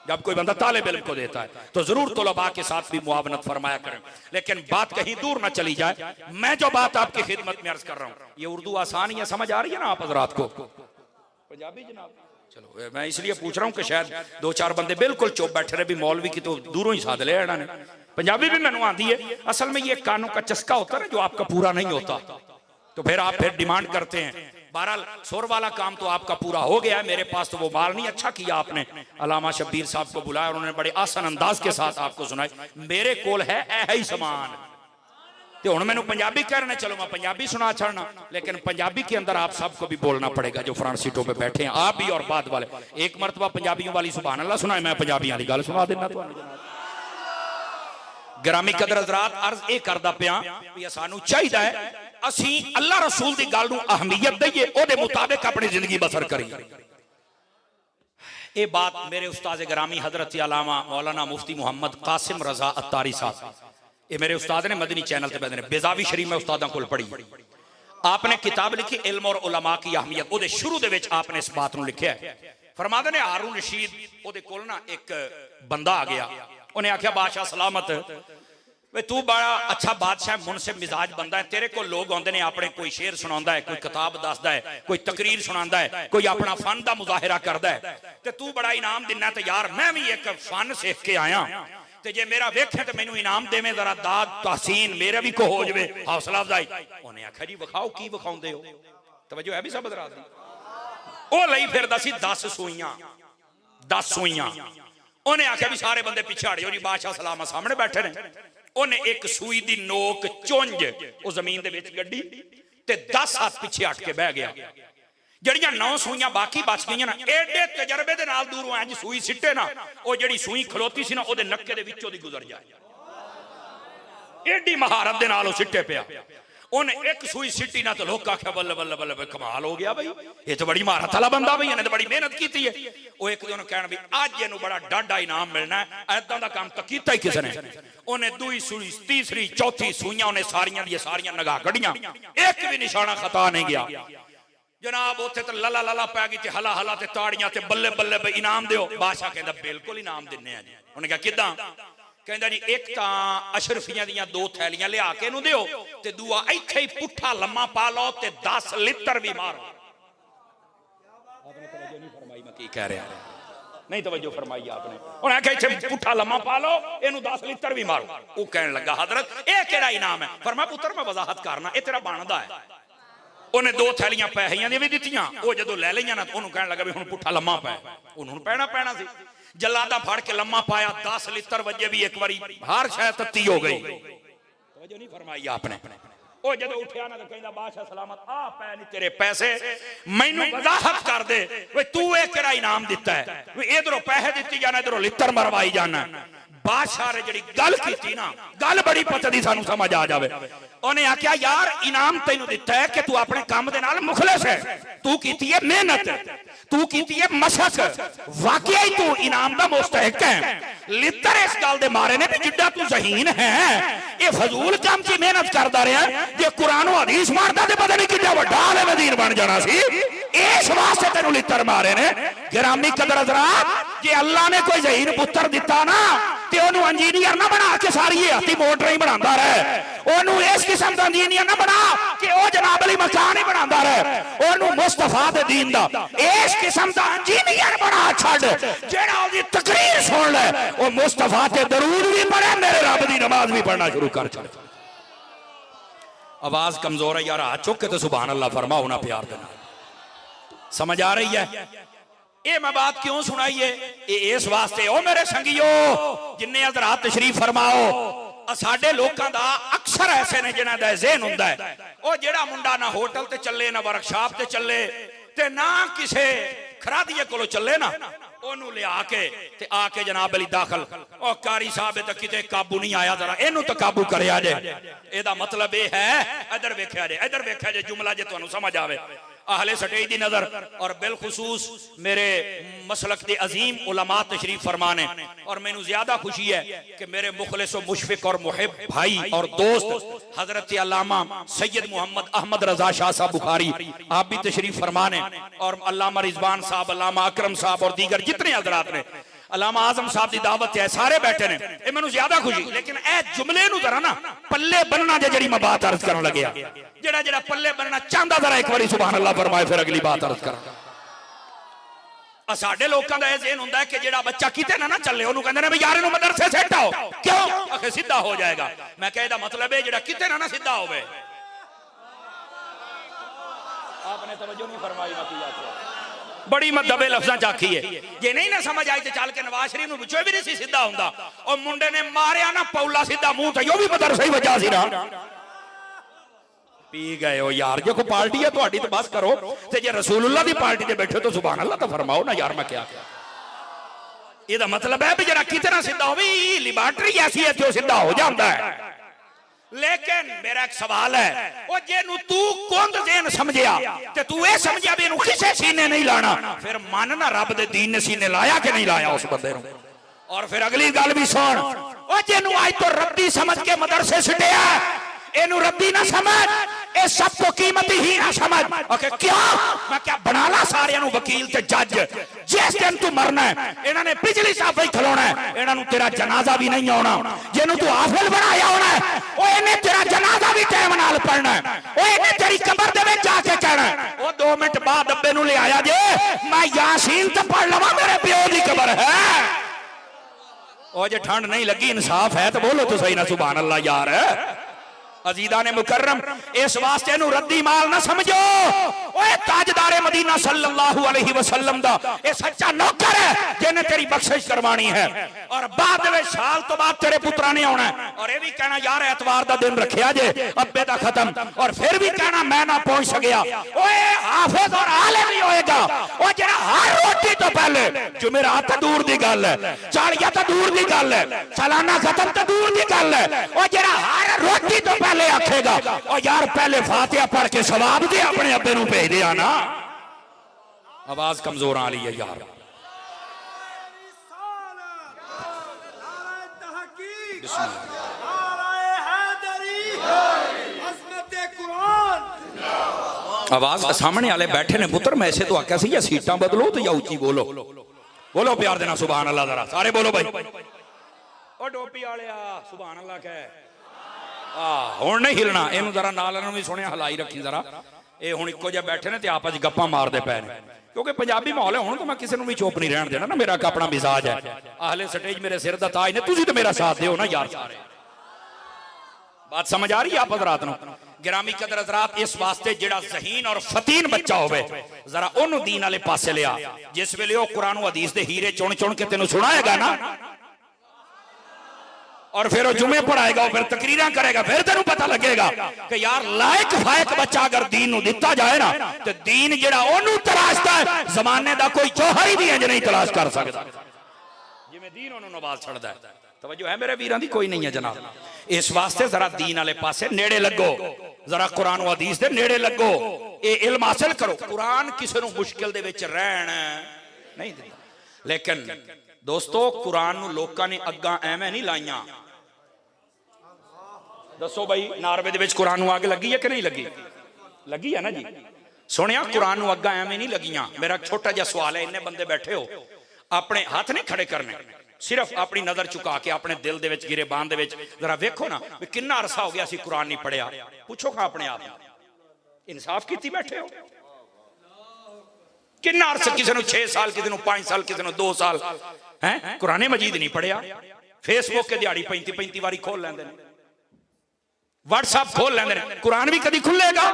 जब कोई बंदा तालिब इल्म को देता है तो जरूर तुलबा के साथ भी मुआवनत फरमाया करें। लेकिन बात कहीं दूर ना चली जाए, मैं जो बात आपकी खिदमत में अर्ज कर रहा हूं, ये उर्दू आसान है, समझ आ रही है ना आप हजरात को? पंजाबी जनाब? चलो, मैं इसलिए पूछ रहा हूं कि शायद दो चार बंदे बिल्कुल चुप बैठे रहे भी, मौलवी की तो दूरों ही साध लिया इन्होंने। पंजाबी भी मैंने आती है। असल में ये कानों का चस्का होता है ना, जो आपका पूरा नहीं होता, तो फिर आप फिर डिमांड करते हैं। बहरहाल सुर वाला काम तो आपका पूरा हो गया है, मेरे पास तो वो माल नहीं। अच्छा किया आपने अलामा शब्बीर साहब को बुलाया, उन्होंने बड़े आसान अंदाज के साथ आपको सुनाई। मेरे कोल है ऐ ही समान, तो हुण मैनू पंजाबी कह रहे, चलो मैं पंजाबी सुना छड़ना, लेकिन पंजाबी के अंदर आप सबको भी बोलना पड़ेगा, जो फ्रंट सीटों पे बैठे हैं, आप भी और बाद वाले। एक मरतबा पंजाबियों वाली सुभान अल्लाह सुनाए, मैं पंजाबियों वाली गल सुना देना तुहानू। गिरामी कदर हज़रात, अर्ज ये करदा पिया भी सानू चाहिदा है असी अल्लाह रसूल दी गल नू अहमियत दईए, ओदे मुताबिक अपनी जिंदगी बसर करिए। ये बात मेरे उस्ताद गिरामी हजरत अल्लामा मौलाना मुफ्ती मोहम्मद कासिम रजा अत्तारी साहब, ये मेरे उस्ताद ने मदनी चैनल ते बंदे ने बेजावी शरीफ में उस्तादां कोल पढ़ी। आपने किताब लिखी इल्म और उलमा की अहमियत, ओदे शुरू दे विच आपने इस बात नू लिखिया है। फरमाते ने हारून रशीद ओदे कोल ना एक बंदा आ गया, उन्हें आख्या बादशाह सलामत, वे तू बड़ा अच्छा बादशाह मुनसिब मिजाज बंदा है, तेरे को लोग आते हैं अपने, कोई शेर सुनाता है, कोई किताब दसदा है, कोई तकरीर सुनाता है, कोई अपना फन का मुजाहिरा करता है, तो तू बड़ा इनाम दिना, तो यार मैं भी एक फन सीख के आया, तो जे मेरा वेखे तो मैनू इनाम देवे, जरा दाद तहसीन मेरे भी को हो जाए, हौसला अफजाई। उन्हें आख्या जी विखाओ की विखाउंदे हो? तवज्जो है भी सब हज़रात दी? ਉਹ ਲਈ ਫਿਰਦਾ ਸੀ 10 ਸੂਈਆਂ 10 ਸੂਈਆਂ। ਉਹਨੇ ਆਖਿਆ ਵੀ ਸਾਰੇ ਬੰਦੇ ਪਿੱਛੇ ਹਟ ਜਾਓ ਜੀ, ਬਾਦਸ਼ਾਹ ਸਲਾਮਾ ਸਾਹਮਣੇ ਬੈਠੇ ਨੇ। ਉਹਨੇ ਇੱਕ ਸੂਈ ਦੀ ਨੋਕ ਚੁੰਝ ਉਹ ਜ਼ਮੀਨ ਦੇ ਵਿੱਚ ਗੱਡੀ ਤੇ 10 ਹੱਥ ਪਿੱਛੇ ਹਟ ਕੇ ਬਹਿ ਗਿਆ। ਜਿਹੜੀਆਂ 9 ਸੂਈਆਂ ਬਾਕੀ ਬਚ ਗਈਆਂ ਨਾ, ਐਡੇ ਤਜਰਬੇ ਦੇ ਨਾਲ ਦੂਰੋਂ ਇੰਜ ਸੂਈ ਸਿੱਟੇ ਨਾ, ਉਹ ਜਿਹੜੀ ਸੂਈ ਖਲੋਤੀ ਸੀ ਨਾ ਉਹਦੇ ਨੱਕੇ ਦੇ ਵਿੱਚੋਂ ਦੀ ਗੁਜ਼ਰ ਜਾਏ। एडी महारत दे नाल सिट्टे पिया। उन्हें एक सुई सिट्टी ना तो लोग आख्या बल्ले बल्ले बल्ले कमाल हो गया भाई, ये तो बड़ी महारत वाला बंदा भाई, इन्हें तो बड़ी मेहनत की है। वो एक दिन कहना भी अज इनू बड़ा डाडा इनाम मिलना है, ऐदा दा काम तो कीता ही किसी ने। उन्हें दूई सुई तीसरी चौथी सुइयां उन्हें सारियां दी सारियां नगा कढ़ियां, एक भी निशाना खता नहीं गया। जनाब उत्थे तो लला लला पै गई ते हला हला ते ताड़ियां ते बल्ले बल्ले भाई इनाम दिओ। बादशाह कहंदा बिल्कुल इनाम दिन्ने आ जी। उन्हें कहा किदां? कहंदा जी एक तां अशरफियां दियां 2 थैलियां लिया के इनू दिओ ते दूआ इत्थे ही पुट्ठा लम्मा पा लो ते 10 लित्र भी मारो। आपने तवज्जो नहीं फरमाई मैं की कह रहा, नहीं तवज्जो फरमाई आपने। उन्हें आख्या इत्थे पुट्ठा लम्मा पा लो, इनू 10 लित्र भी मारो। वो कहने लगा हजरत ये केड़ा इनाम है? फरमाया पुत्र मैं वजाहत करना, ये तेरा बनदा है। उन्हें 2 थैलियां पैसियां दी भी दित्तियां, वो जदों ले लईयां ना उन्होंने कहने लगा भी हुण पुट्ठा लम्मा पै, उन्होंने पैना पैना सी। जलादा फाड़ के लम्मा पाया, 10 लित्र वजे भी एक बारी हर शायद तत्ती हो गई। तवज्जो नहीं फरमाई आपने। ओ जदों उठया ना तो कहंदा बादशाह सलामत आ पै नहीं तेरे पैसे, मैनू वजाहत कर दे वे तू ये केड़ा इनाम दिता है? वे इधरों पैसे दित्ती जाना इधरों लित्र मरवाई जाना। बादशाह ने जिहड़ी गल कीती ना, गल बड़ी पचदी सानू समझ आ जावे। उन्हें आख्या यार इनाम तैनू दिता है कि तू अपने काम दे नाल मुखलिस है, तू कीती है मेहनत, तू कीती है मशक, वाकई तू इनाम दा मुस्तहिक है। लित्र इस गल दे मारे ने भी जिड्डा तू ज़हीन है, ये फजूल काम की मेहनत करदा रहा, जे कुरान हदीस मारदा ते पता नहीं किड्डा वड्डा आलिम दीन बन जाना सी। इस वास्ते तेनू लित्र मारे ने। गिरामी कदर हज़रात, जे अल्लाह ने कोई ज़हीन पुत्र दिता ना ते ओनू इंजीनियर ना बना के सारी हाथी मोटर ही बनांदा रहे, ओनू इस किस्म दा इंजीनियर ना बना कि ओ जनाब अली मकान ही बनांदा रहे, ओनू मुस्तफा दे दीन दा इस किस्म दा इंजीनियर बना छड़ जेड़ा ओदी तकरीर सुन ले ओ मुस्तफा ते दरूद भी पढ़े, मेरे रब दी नमाज भी पढ़ना शुरू कर छड़। आवाज कमजोर है यार, हाथ चुक के तो सुभान अल्लाह फरमाओ ना प्यार दे नाल। समझ आ रही है? ये मैं बात क्यों सुनाई है? इस वास्ते ओ मेरे संगियो जिन्ने हज़रात तशरीफ फरमाओ, साडे लोकां दा अक्सर ऐसे ने जिन्हां दा ज़हन हुंदा है ओ जेड़ा मुंडा ना होटल ते चले ना वर्कशॉप ते चले ते ना किसे खरादिये कोलों चले ना, ओनू ले आके ते आके जनाब अली दाखल ओ कारी साहब ते किते काबू नहीं आया, जरा इनू तो काबू करया जे। एदा मतलब ये है इधर वेख्या जे, इधर वेख्या जे, जुमला जे तुहानू समझ आवे। अहले सटई दी नजर और बिलखुसूस मेरे मसलक के अजीम उलमा तशरीफ फरमाने, और मैनू ज्यादा खुशी है कि मेरे मुखलिस और मुशफिक और मुहिब भाई और दोस्त हजरत अल्लामा सैयद मोहम्मद अहमद रजा शाह साहब बुखारी आप भी तशरीफ फरमाने, और अल्लामा रिजवान साहब, अल्लामा अकरम साहब और दीगर जितने हजरात ने, अल्लामा आजम साहब की दावत है, सारे बैठे ने, ये मैनू ज्यादा खुशी। लेकिन ए जुमले नू जरा ना पल्ले बनना जे जड़ी मैं बात अर्ज करन लग्या, जेड़ा जेड़ा पल्ले बनना चाहता जरा एक बारी सुभान अल्लाह फरमाए, फिर अगली बात अर्ज करा। साडे लोकां दा इह ज़हन हुंदा है कि जेड़ा बच्चा किते ना चले ओनू कहंदे ने भी यार इनू मदरसे से हटाओ, क्यों? आखे सीधा हो जाएगा। मैं कह दा मतलब है जेड़ा किते ना सीधा होवे। आपने तवज्जो नहीं फरमाई ना किया बड़ी मैं दबे लफ्ज़ां च आखी है, जे नहीं ना समझ आई तो चल के नवाज शरीफ नूं पुछो भी नहीं सी सीधा हुंदा। और मुंडे ने मारिया ना पौला सीधा मुंह ते, यो भी मदरसा ही वजा सी ना। पी गए हो यार, जो कोई पार्टी है तुहाडी तो बस करो, ते जे रसूलुल्लाह दी पार्टी ते बैठे तो सुभान अल्लाह तो फरमाओ ना यार। मैं क्या ਇਹਦਾ मतलब है भी जरा कितना सीधा हो, लिबार्टरी ऐसी है तो सीधा हो जाता है। लेकिन मेरा एक सवाल है, वो जेनू तू कुंद ज़हन समझिया ते तू ये समझिया भी इनू किसे सीने नहीं लाना, फिर मन ना रब दे दीन ने सीने लाया कि नहीं लाया उस बंदे नू। और फिर अगली गल भी सुन, वो जेनू आज तो रद्दी समझ के मदरसे सुटिया, इनू रद्दी ना समझ, ये सब को कीमती ही ना समझ। ओके क्यों? मैं क्या बना ला सारे वकील ते जज, जिस दिन तू मरना है इन्होंने बिजली साफ ही खलोना है, इन्होंने तेरा जनाजा भी नहीं आना। जिन्हों तू हाफिल बनाया होना है वो इन्हें तेरा जनाजा भी टाइम नाल पढ़ना है, वो इन्हें तेरी कबर दे विच जाके कहना है वो 2 मिनट बाद डब्बे नूं ले आया जे मैं यासीन तो पढ़ लवां, मेरे प्यो दी कबर है। और जे ठंड नहीं लगी इंसाफ है तो बोलो तो सही ना सुभान अल्लाह यार। अजीदा ने मुकर्रम इस वास्ते नु रद्दी माल ना समझो। ओए ताजदारे मदीना सल्लल्लाहु अलैहि वसल्लम दा ये सच्चा नौकर है जिन्हें तेरी बख्शिश करवानी है और बाद में साल तो बाद तेरे पुत्रा ने आना है और ये भी कहना यार एतवार दा दिन रखिया जे अब्बे दा खत्म और फिर भी कहना मैं ना पहुंच सकिया। ओए हाफिज और आलिम ही होएगा ओ जेड़ा हर रोटी तो पहले जुमेरात तो दूर दी गल है, चालिया तो दूर दी गल है, सालाना खत्म तो दूर दी गल है, ओ जेड़ा हर रोटी तो पहले आखेगा और यार पहले फातिहा पढ़ के सवाब दे अपने अब्बे नूं भेज दिया ना। आवाज कमजोर आ रही है यार। आवाज सामने वाले बैठे ने पुत्र मैं ऐसे तो आख्या सी या सीटां बदलो तो या उची बोलो, बोलो प्यार देना सुभान अल्लाह। जरा सारे बोलो भाई। ओ टोपी वालिया सुभान अल्लाह कह हुण नहीं हिलना, इनू जरा नाल भी सुनिया हलाई रखी जरा। ये हुण इक्को जिहा बैठे ने ते आपस च गप्पां मारदे पए ने क्योंकि पंजाबी माहौल है। हुण तो मैं किसी नूं भी चुप नहीं रहण देना ना, मेरा एक अपना मिजाज है। आहले स्टेज मेरे सिर दा ताज ने, तुसीं तो मेरा साथ दिओ ना यार सारे। बात समझ आ रही है आप हज़रात नूं? गिरामी कदर हज़रात इस वास्ते जिहड़ा ज़हीन और फतीन बच्चा होवे जरा ओनू दीन वाले पासे लिया। जिस वेले ओ कुरान हदीस दे हीरे चुन चुन के तेनू सुनाएगा ना और फिर वो जुमे पढ़ाएगा, फिर तकरीरां करेगा, फिर तेनू पता लगेगा कि यार लायक फायक बच्चा अगर दीन नू दिता जाए ना तो दीन जिहड़ा ओनू तलाशदा है जमाने दा कोई जौहर भी इंज नहीं तलाश कर सकदा जिवें दीन ओनू नवाज छड़दा है। तवज्जो है मेरे वीरां दी? कोई नहीं है जनाब। इस वास्ते जरा दीन वाले पासे नेड़े लगो, जरा कुरान हदीस दे नेड़े लगो, ये इल्म हासिल करो। कुरान किसी नू मुश्किल दे विच रहण नहीं दिंदा। लेकिन दोस्तों कुरान नू लोकां ने अग्गां एवें नहीं लाइयां। दसो भाई नारवे दे विच कुरान नू अग लगी है कि नहीं लगी? लगी है ना जी। सुनिया कुरान नू अग्गां एवें नहीं लगियां। मेरा छोटा जिहा सवाल है, इन्ने बंदे बैठे हो, अपने हाथ नहीं खड़े करने, सिर्फ अपनी नजर चुका के अपने दिल दे विच गिरेबान दे विच जरा वेखो ना भी किन्ना अरसा हो गया सी कुरान नहीं पढ़िया। पूछो खा अपने आप, इंसाफ कीती बैठे हो? किन्ना अरसा? किसी नू 6 साल, किसी नू 5 साल, किसी नू 2 साल है कुरान मजीद नहीं पढ़िया। फेसबुक के दिहाड़ी 35 बारी खोल लेंदे ने, व्हाट्सएप खोल लेंदे ने, कुरान भी कदी खुलेगा?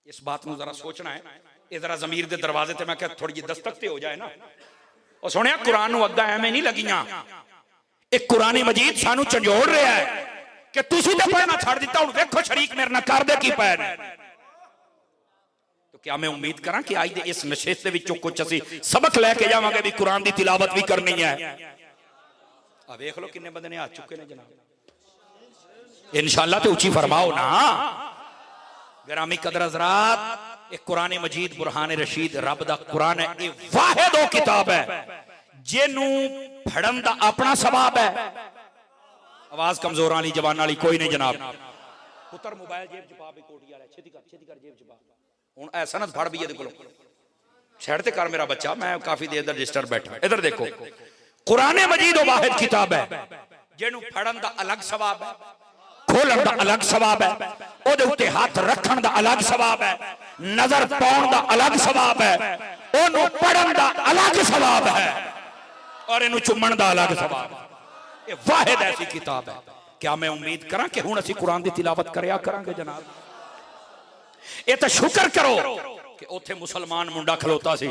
इस बात नू जरा सोचना है। ये जरा ज़मीर दे दरवाजे ते मैं क्या थोड़ी जी दस्तक ते हो जाए ना। और सुनिया कुरान नू अग्गा एवें नहीं लगियां। एक कुरान मजीद सानू झंझोड़ रहा है कि तुसीं ते पढ़ना छड़ दिता, हुण वेखो शरीक मेरे नाल करदे की पए ने। तो क्या मैं उम्मीद करा कि आज दे इस नशिस्त विचों कुछ असी सबक लैके जावांगे भी कुरान दी तिलावत भी करनी है। आ वेख लो किन्ने बंदे ने हाथ चुके ने जनाब। इंशाअल्लाह तो उची फरमाओ ना। गिरामी कदर हज़रात, एक कुरान मजीद बुरहान रशीद रब दा कुरान है। ये वाहिद ओ किताब है जिन्नू फड़न दा अपना सवाब है। आवाज कमजोर वाली जवान वाली कोई नहीं जनाब। पुत्र मोबाइल जेब च पा भी कोटी वाला छेती कर जेब च पा। हुण ऐ सनद फड़ भी इहदे कोलों साइड ते कर मेरा बच्चा, मैं काफी देर दा रजिस्टर बैठा। इधर देखो कुरान मजीद ओ वाहिद किताब है जिन्नू फड़न दा अलग सवाब है, खोलन दा अलग सवाब है, ओदे उत्ते हाथ रखन दा अलग सवाब है, नजर पाउण दा अलग सवाब है, ओनू पढ़न दा अलग सवाब है और इनू चुम्मण दा अलग सवाब है। ये वाहिद ऐसी किताब है। क्या मैं उम्मीद करा कि हुण असी कुरान दी तिलावत करया करांगे जनाब? ये तो शुक्र करो कि उत्थे मुसलमान मुंडा खलोता सी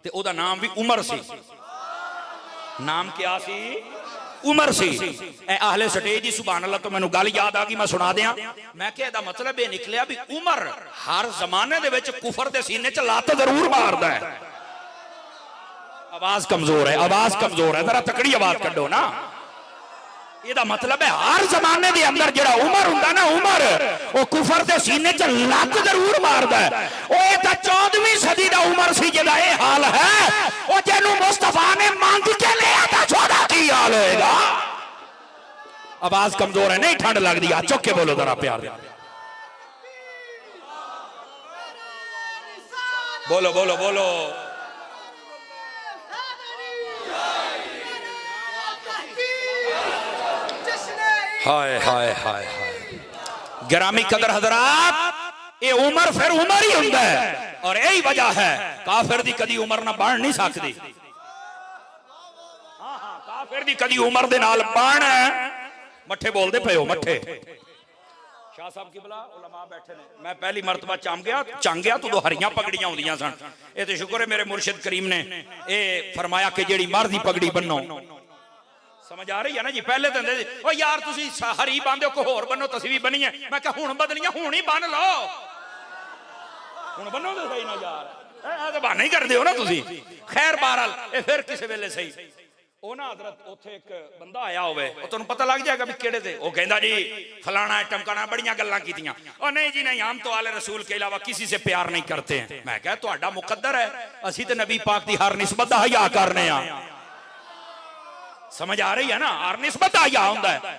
ते ओदा नाम भी उमर सी। नाम क्या सी? उमर सी। आहले स्टेज दी सुभान अल्लाह तो मैनू गल याद आ गई, मैं सुना दियां। मैं क्या दा मतलब ये निकलिया भी उमर हर जमाने दे विच कुफर दे सीने च लात जरूर मारदा है। आवाज कमजोर है, आवाज कमजोर है, जरा तकड़ी आवाज कड्डो ना। ਇਹਦਾ मतलब है हर जमाने के अंदर जिहड़ा उमर हुंदा ना, उमर वो कुफर दे सीने च लत जरूर मारदा है। ओए तां 14वीं सदी दा उमर सी जिहदा ये हाल है। ओ जेनू मुस्तफा ने मांग के लिया तां छोड़ा की हाल होएगा? आवाज कमजोर है, नहीं ठंड लगदी? आ चुक के बोलो जरा प्यार दे। बोलो बोलो बोलो। हाय हाय हाय हाय। गिरामी कदर हजरात, ये उमर फिर उमर ही हुंदा है और यही वजह है काफिर दी कदी उमर ना बन नहीं सकती। काफिर दी कदी उमर दे नाल बन मठे बोलते पे हो मठे शाह साहब की बला उलमा बैठे ने मैं पहली मरतबा चंग गया तो हरियां पगड़ियां होंदियां सन ये तो शुक्र है मेरे मुर्शिद करीम ने ये फरमाया कि जेड़ी मर्द दी पगड़ी बन्नो समझ आ रही है ना जी पहले तो ओ यार तुसी हरी बांधे को होर बनो तसी भी बनीए मैं कहा हुण बदलियां हुण ही बन लो हुण बनो तो सही ना यार ए तो बहाना ही करदे हो ना तुसी खैर बहरहाल ए फिर किसी वेले सही ओ ना हजरत ओथे एक बंदा आया होवे ओ तुहानू पता लग जाएगा भी केड़े ते ओ कहंदा जी फलाना टमकाना बड़ियां गल्लां कीतियां ओ नहीं जी नहीं हम तो आले रसूल के अलावा किसी से प्यार नहीं करते हैं मैं कहा तुहाडा मुकद्दर है असी तो नबी पाक दी हर निस्बत दा हया करने आ समझ आ रही है ना हर निस्बत दा हया हुंदा है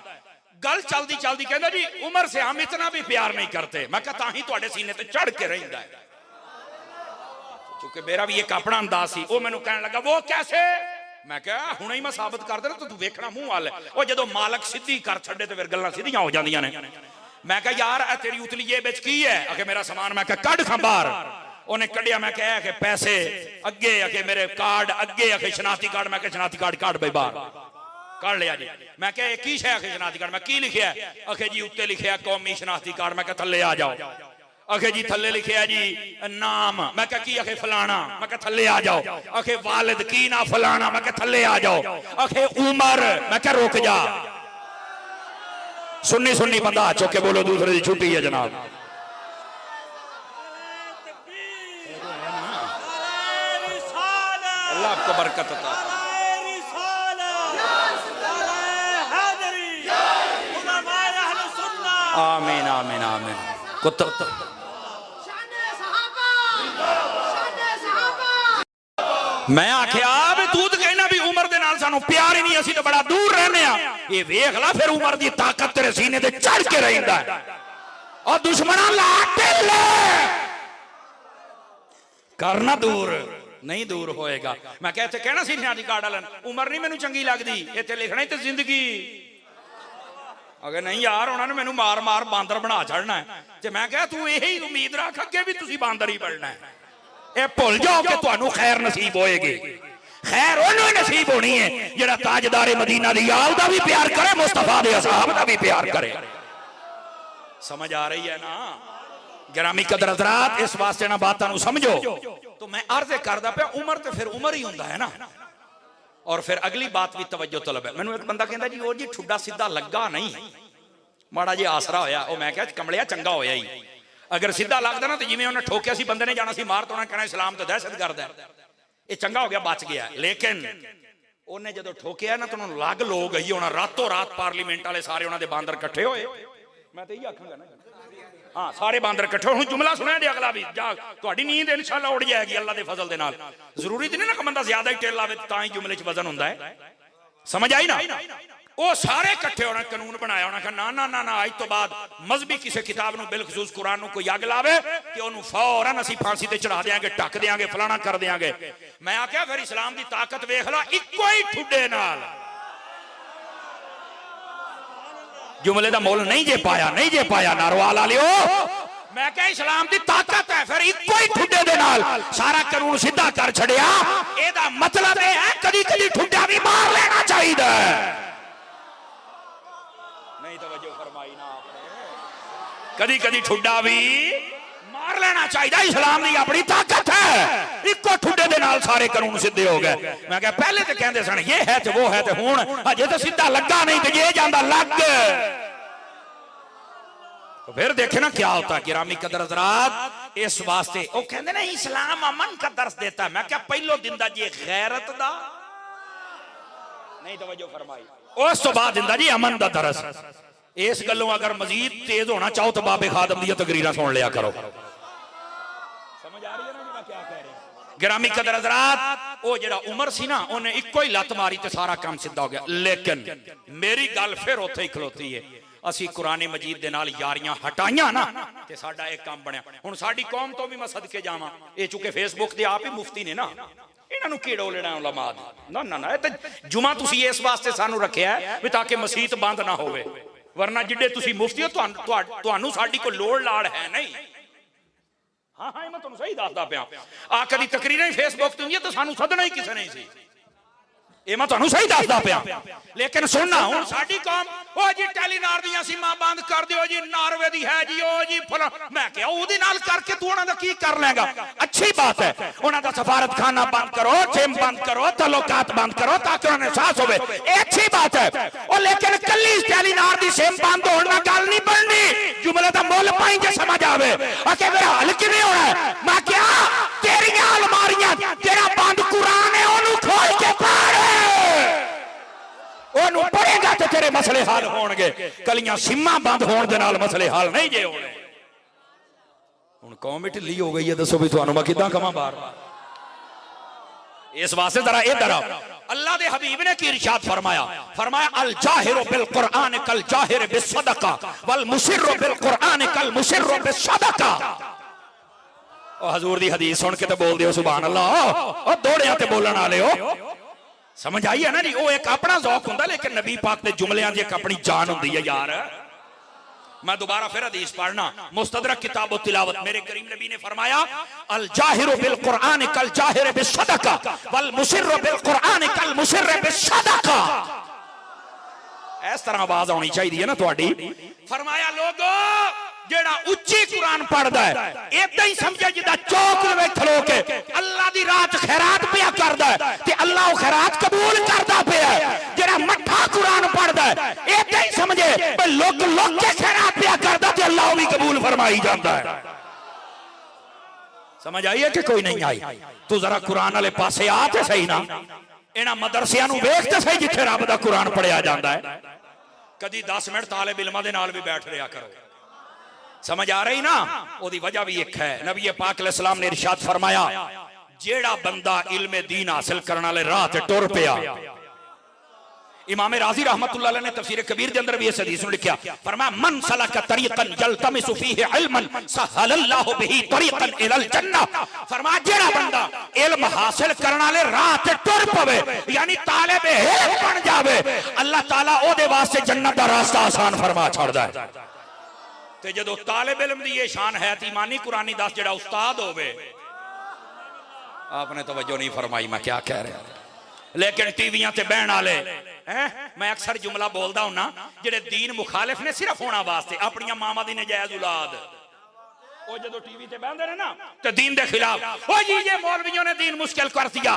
गल चलदी चलदी कहंदा जी उमर से हम इतना भी प्यार नहीं करते मैं कहा ताही तुहाडे सीने ते चढ़ के रहिंदा है क्योंकि मेरा भी एक अपना अंदाज सी ओ मैनू कहने लगा वो कैसे मैं क्या हुणे ही मैं साबित कर देना तो तू वेखना मुंह वाल ओ जदों मालक सीधी कर छड्डे ते फिर गल्लां सीधियां हो जांदियां ने मैं कहा यार ए तेरी उतली ये विच की है आके मेरा सामान मैं कहा कढ खां बाहर ओने कढ़िया मैं कहा कि पैसे अगे आके मेरे कार्ड अगे आके शनाख्ती कार्ड मैं कहा शनाख्ती कार्ड काट बई बाहर काट लिया जी मैं कहा की शै आके शनाख्ती कार्ड मैं की लिखिया आके जी उत्ते लिखिया कौमी शनाख्ती कार्ड मैं कहा थल्ले आ जाओ आखे जी थल्ले लिखे जी नाम मैं कहा की आखे फलाना मैं कहा थल्ले आ जाओ आखे वालिद की ना फलाना मैं कहा थल्ले आ जाओ आखे उमर मैं कहा रुक जा सुन्नी सुन्नी बंदा चौके बोलो दूसरे की छुट्टी है जनाब अल्लाह आपको बरकत अता आमीन आमीन आमीन मैं आख्या भी तू तो कहना भी उमर दे नाल सानू प्यार ही नहीं असी तो बड़ा दूर रहने ये वेख ला फिर उमर दी ताकत तेरे सीने ते चढ़ के रहिंदा है और दुश्मना ला ले करना दूर नहीं दूर होएगा मैं कहते कहना सी दी कार्ड वालन उमर नहीं मैनू चंगी लगदी इत्थे लिखना ही ते जिंदगी अगर नहीं यार उन्होंने मैनू मार मार बांदर बना छड़ना है ते मैं कहा तू यही उम्मीद रख अगे भी तुसी बांदर ही बनना है ए भुल जाओ कि तुहानू खैर नसीब होएगी खैर उन्होंने नसीब होनी है जेड़ा ताजदारे मदीना दी आल दा भी प्यार करे मुस्तफा दे असहाब दा भी प्यार करे समझ आ रही है ना गिरामी कदर हज़रात इस वास्ते ना बातां नू समझो तो मैं अर्ज करदा पिया उमर ते फिर उमर ही हुंदा है ना और फिर अगली बात भी तवज्जो तलब है मैनू एक बंदा कहंदा जी ओ जी ठुड्डा सीधा लगा नहीं माड़ा जी आसरा होया ओ मैं कहा कमलिया चंगा होया ही अगर सीधा लगता ना तो जिवें उन्हें ठोकिया सी बंदे ने जाना सी मार तो उन्हें कहना इस्लाम तो दहशतगर्द है ये चंगा हो गया बच गया लेकिन उन्हें जो ठोकिया ना तो उन्होंने लग लोग ही होना रातों रात पार्लीमेंट वाले सारे उन्होंने बांदर इकट्ठे होए मैं तो यही आखांगा ना हाँ सारे बांदर इकट्ठे हुण जुमला सुनिया जी अगला भी जाग तुहाडी नींद इंशाअल्लाह उड़ जाएगी अल्लाह दे फजल दे नाल जरूरी नहीं ना कि बंदा ज्यादा ही टेल लावे तां ही जुमले च वजन हुंदा है समझ आई ना वो सारे इकट्ठे होना कानून बनाया उन्हें ना ना ना ना आज तो बाद मजहबी किसी किताब नूं बिलखसूस कुरान नूं कोई अग लावे कि उन्होंने फौरन असीं फांसी ते चढ़ा देंगे ढक देंगे फलाना कर देंगे मैं आख्या फिर इस्लाम की ताकत वेख ला इक्को ही ठुड्डे नाल जुमले दा मोल नहीं जे पाया नारोवाल वालिओ मैं क्या इस्लाम की ताकत है फिर इक्को ही ठुड्डे दे नाल सारा कानून सीधा कर छड़िया एदा मतलब ये है कदी कदी ठुड्डा भी मार लेना चाहिए नहीं तवज्जो फरमाई ना आपने कदी कदी ठुड्डा भी मार लेना चाहिए इस्लाम की अपनी ताकत है इक्को ठुड्डे दे नाल सारे कानून सीधे हो गए मैं क्या पहले तो कहते सन ये है तो वो है तो हुण अजे तो सीधा लगा नहीं तो ये जांदा लग तो फिर देखे ना क्या होता है गिरामी कदर हज़रात इस वास्ते वो कहते ना इस्लाम अमन का दर्स देता है मैं क्या पहलो दिन दा जी गैरत दा नहीं तवज्जो फरमाई उस तो बाद दिंदा जी अमन दा दरस इस गल्लों अगर मजीद तेज होना चाहो तो बाबे खादम दी तकरीरां सुन लिया करो समझ आ रही है ना मैं क्या कह रहा हूं गिरामी कदर हज़रात वो जेड़ा उमर सी ना उन्हें इक्को ही लत मारी तो सारा काम सीधा हो गया लेकिन मेरी गल फिर उत्थे ही खलोती है असी कुरान मजीद दे नाल यारियां हटाइयां ना ते साडा एक काम बनया हुण साडी कौम तो भी मैं सदके जावां ये चूंकि फेसबुक दे आप ही मुफ्ती ने ना इन्हां नूं कीड़ो लेना उलमा दा ना ना ते जुमा तुसी इस वास्ते सानू रखिया है भी ताकि मसीत बंद ना होवे वरना जिड्डे तुसी मुफ्ती हो तुहानू साडी कोई लोड़ लाड़ है नहीं हाँ हाँ मैं तुहानू सही दसदा पिया आ कदी तकरीरां ही फेसबुक ते हुंदियां तो सानू सदना ही किसे नहीं सी ये मैं तुहानू सही दसदा पिया। लेकिन सुनना हुण साडी कौम ओ जी टेलीनार दी सीमा बंद कर दिओ जी, नार्वे दी है जी, ओ जी फला। मैं क्या ओहदे नाल करके तू उन्हां दा की कर लेगा? अच्छी बात है, उन्हां दा सफारत खाना बंद करो, जिम बंद करो, तल्लुकात बंद करो ताकि उन्हें एहसास होवे, ये अच्छी बात है। ओ लेकिन कल्ली टेलीनार दी सिम बंद होण नाल गल नहीं बननी। जुमले दा मुल पाई जे समझ आवे कि मेरा हल किवें होना है। मैं क्या तेरियां अलमारियां तेरा बंद कुरान है ओनू खोल के पढ़, ओनू पढ़ेगा तो तेरे मसले हल होणगे। कलियां सिमा बंद होण दे नाल मसले हल नहीं जे होणे। हुण कौम ढिल्ली हो गई है, दसो भी तुहानू मैं किदां कहां बार। इस वास्ते जरा इधर आओ। अल्लाह दे हबीब ने की इरशाद फरमाया, फरमाया अल जाहिरु बिल कुरान कल जाहिर बिस सदका वल मुसिर्रु बिल कुरान कल मुसिर्रु बिस सदका। ओ हजूर दी हदीस सुन के ते बोल दियो सुभान अल्लाह। ओ दौड़िया ते बोलण वाले हो, समझ आई है ना जी। वो एक अपना ज़ौक हुंदा, लेकिन नबी पाक दे जुमलियां दी एक अपनी जान हुंदी है यार। मैं दोबारा फिर हदीस पढ़ना, मुस्तदरक किताब तिलावत, मेरे करीम नबी ने फरमाया अल जाहिरु बिल कुरान कल जाहिर बिस सदका वल मुसिर्रु बिल कुरान कल मुसिर्र बिस सदका। इस तरह आवाज आनी चाहिए है ना तुहाडी। फरमाया लोगो जेड़ा उच्ची कुरान पढ़दा है इदां ही समझे जिदा चौक में खलो के अल्लाह दी राह च खैरात पिया करदा है ते अल्लाह वो खैरात कबूल करदा पिया है। जेड़ा मठा कुरान पढ़दा है इदां ही समझे भाई लोग लोग के खैरात पिया करदा ते अल्लाह भी कबूल फरमाई जांदा है। समझ आई है कि कोई नहीं आई? तू जरा कुरान वाले पासे आ ते सही ना, इन्हां मदरसियां नूं वेख ते सही जिथे रब दा कुरान पढ़िया जांदा है। कदी 10 मिनट तालिब इल्मां दे नाल भी बैठ रिया करो। समझ आ रही ना? ओदी वजह भी एक है, नबी पाक अलैहि सलाम ने इरशाद फरमाया जेड़ा बंदा इल्मे दीन हासिल करने वाले राह ते टुर पिया। इमाम राजी रहमतुल्लाह अलैह ने तफसीर कबीर के अंदर भी इस हदीस में लिखा, फरमाया मन सलका तरीक़न यल्तमिसु फीहि इल्मन सहलल्लाहु बिही तरीक़न इलल जन्नह। फरमाया जेड़ा बंदा इल्म हासिल करने वाले राह ते टुर पवे यानी तालिब इल्म बन जावे, अल्लाह ताला ओदे वास्ते जन्नत दा रास्ता आसान फरमा छड़दा है। ते जदों तालिब इल्म दी ये शान है ईमानी कुरानी दस जेड़ा उस्ताद होवे। आपने तवज्जो नहीं फरमाई मैं क्या कह रहा। लेकिन टीवियां ते बहन वाले हैं, मैं अक्सर जुमला बोलदा हूं ना, जेड़े दीन मुखालिफ ने सिर्फ होना वास्ते अपनी मामा दी नजायज औलाद ओ जदों टीवी ते बहंदे ने ना ते दीन दे खिलाफ, ओ जी ये मौलवियों ने दीन मुश्किल कर दिया,